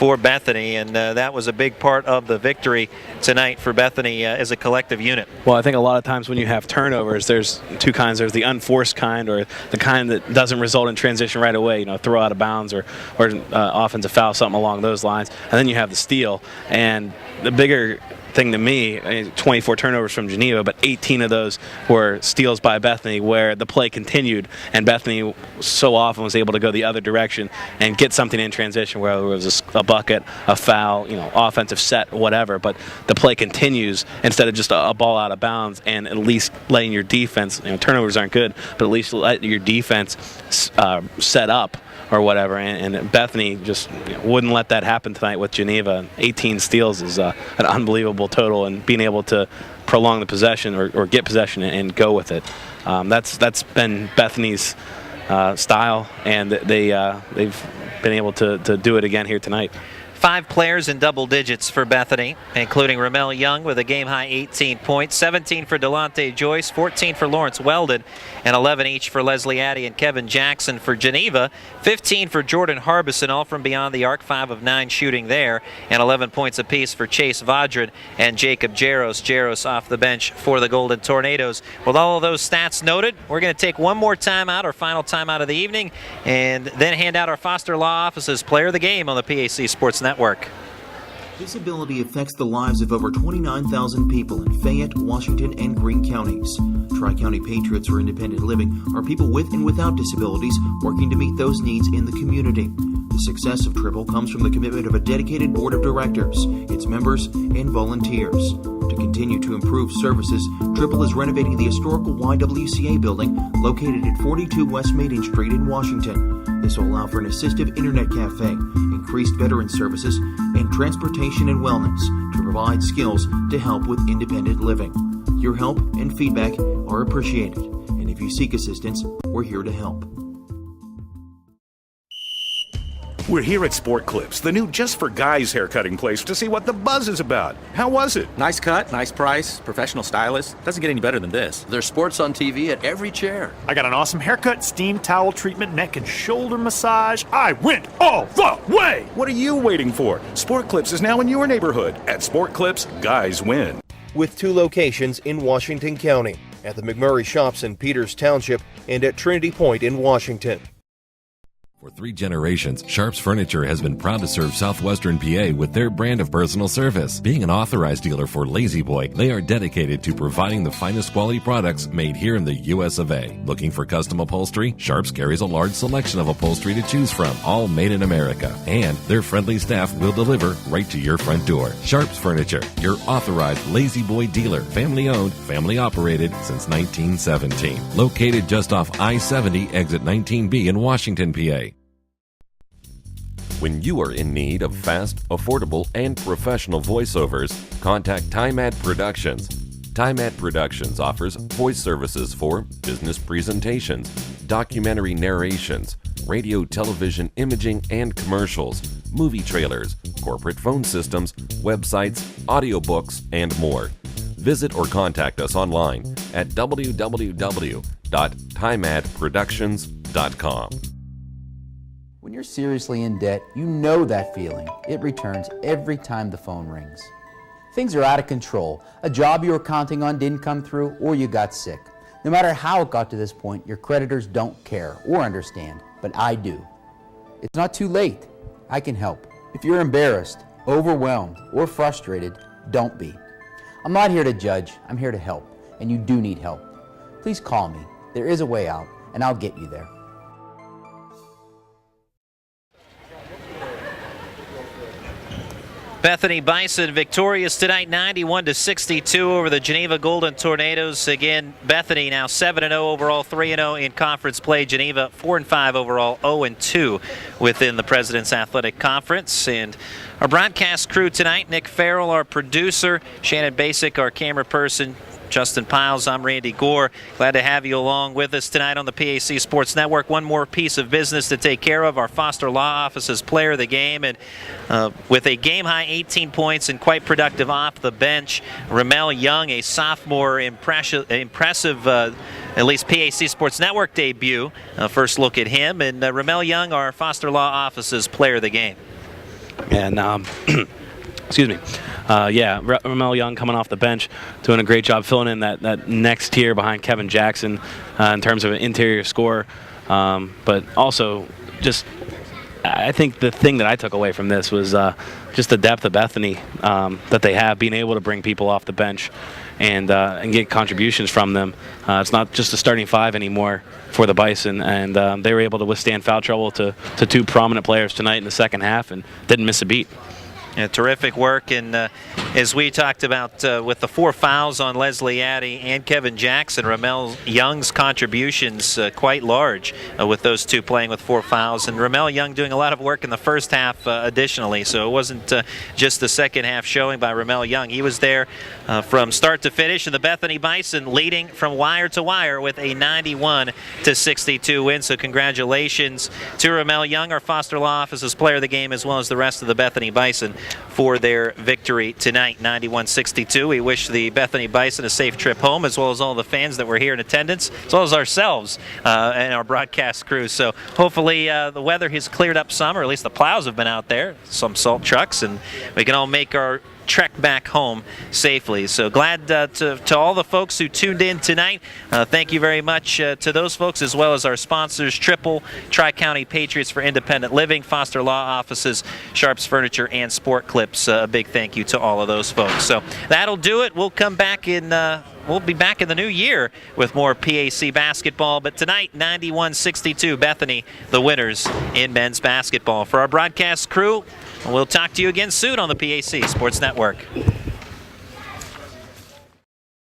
for Bethany, and that was a big part of the victory tonight for Bethany as a collective unit. Well, I think a lot of times when you have turnovers, there's two kinds. There's the unforced kind, or the kind that doesn't result in transition right away, throw out of bounds or offensive foul, something along those lines. And then you have the steal. And the bigger thing to me, 24 turnovers from Geneva, but 18 of those were steals by Bethany, where the play continued, and Bethany so often was able to go the other direction and get something in transition, whether it was a bucket, a foul, offensive set, whatever. But the play continues instead of just a ball out of bounds, and at least letting your defense, turnovers aren't good, but at least let your defense set up or whatever, and Bethany just wouldn't let that happen tonight with Geneva. 18 steals is an unbelievable total, and being able to prolong the possession or get possession and go with it. That's been Bethany's style, and they've been able to do it again here tonight. 5 players in double digits for Bethany, including Ramel Young with a game-high 18 points, 17 for Delonte Joyce, 14 for Lawrence Weldon, and 11 each for Leslie Addy and Kevin Jackson for Geneva, 15 for Jordan Harbison, all from beyond the arc, 5 of 9 shooting there, and 11 points apiece for Chase Vaudrin and Jacob Jaros. Jaros off the bench for the Golden Tornadoes. With all of those stats noted, we're going to take one more timeout, our final timeout of the evening, and then hand out our Foster Law Office's Player of the Game on the PAC Sports Network. Disability affects the lives of over 29,000 people in Fayette, Washington, and Greene counties. Tri-County Patriots for Independent Living are people with and without disabilities working to meet those needs in the community. The success of Triple comes from the commitment of a dedicated board of directors, its members, and volunteers. To continue to improve services, Triple is renovating the historical YWCA building located at 42 West Maiden Street in Washington. This will allow for an assistive internet cafe, increased veteran services, and transportation and wellness to provide skills to help with independent living. Your help and feedback are appreciated, and if you seek assistance, we're here to help. We're here at Sport Clips, the new just for guys haircutting place, to see what the buzz is about. How was it? Nice cut, nice price, professional stylist. Doesn't get any better than this. There's sports on TV at every chair. I got an awesome haircut, steam towel treatment, neck and shoulder massage. I went all the way! What are you waiting for? Sport Clips is now in your neighborhood. At Sport Clips, guys win. With 2 locations in Washington County, at the McMurray Shops in Peters Township and at Trinity Point in Washington. For 3 generations, Sharps Furniture has been proud to serve southwestern PA with their brand of personal service. Being an authorized dealer for Lazy Boy, they are dedicated to providing the finest quality products made here in the US of A. Looking for custom upholstery? Sharps carries a large selection of upholstery to choose from, all made in America. And their friendly staff will deliver right to your front door. Sharps Furniture, your authorized Lazy Boy dealer. Family owned, family operated since 1917. Located just off I-70, exit 19B in Washington, PA. When you are in need of fast, affordable, and professional voiceovers, contact TimeAd Productions. TimeAd Productions offers voice services for business presentations, documentary narrations, radio, television, imaging, and commercials, movie trailers, corporate phone systems, websites, audiobooks, and more. Visit or contact us online at www.timeadproductions.com. When you're seriously in debt, you know that feeling. It returns every time the phone rings. Things are out of control. A job you were counting on didn't come through, or you got sick. No matter how it got to this point, your creditors don't care or understand, but I do. It's not too late. I can help. If you're embarrassed, overwhelmed, or frustrated, don't be. I'm not here to judge. I'm here to help, and you do need help. Please call me. There is a way out, and I'll get you there. Bethany Bison victorious tonight, 91-62 over the Geneva Golden Tornadoes. Again, Bethany now 7-0 overall, 3-0 in conference play. Geneva 4-5 overall, 0-2 within the President's Athletic Conference. And our broadcast crew tonight, Nick Farrell, our producer, Shannon Basic, our camera person, Justin Piles, I'm Randy Gore. Glad to have you along with us tonight on the PAC Sports Network. One more piece of business to take care of. Our Foster Law Office's Player of the Game, and with a game-high 18 points and quite productive off the bench, Ramel Young, a sophomore, impressive at least PAC Sports Network debut. First look at him, and Ramel Young, our Foster Law Office's Player of the Game. And excuse me. Ramel Young coming off the bench, doing a great job filling in that next tier behind Kevin Jackson in terms of an interior scorer. But also, I think the thing that I took away from this was just the depth of Bethany that they have, being able to bring people off the bench and get contributions from them. It's not just a starting five anymore for the Bison, and they were able to withstand foul trouble to two prominent players tonight in the second half and didn't miss a beat. Yeah, terrific work, and as we talked about with the 4 fouls on Leslie Addy and Kevin Jackson, Ramel Young's contributions quite large with those two playing with 4 fouls, and Ramel Young doing a lot of work in the first half additionally, so it wasn't just the second half showing by Ramel Young. He was there from start to finish, and the Bethany Bison leading from wire to wire with a 91-62 win, so congratulations to Ramel Young, our Foster Law Office's player of the game, as well as the rest of the Bethany Bison for their victory tonight, 91-62. We wish the Bethany Bison a safe trip home, as well as all the fans that were here in attendance, as well as ourselves and our broadcast crew. So hopefully the weather has cleared up some, or at least the plows have been out there, some salt trucks, and we can all make our trek back home safely. So glad to all the folks who tuned in tonight. Thank you very much to those folks, as well as our sponsors, Triple, Tri-County Patriots for Independent Living, Foster Law Offices, Sharps Furniture, and Sport Clips. A big thank you to all of those folks. So that'll do it. We'll come back in we'll be back in the new year with more PAC basketball, but tonight 91-62 Bethany, the winners in men's basketball. For our broadcast crew, we'll talk to you again soon on the PAC Sports Network.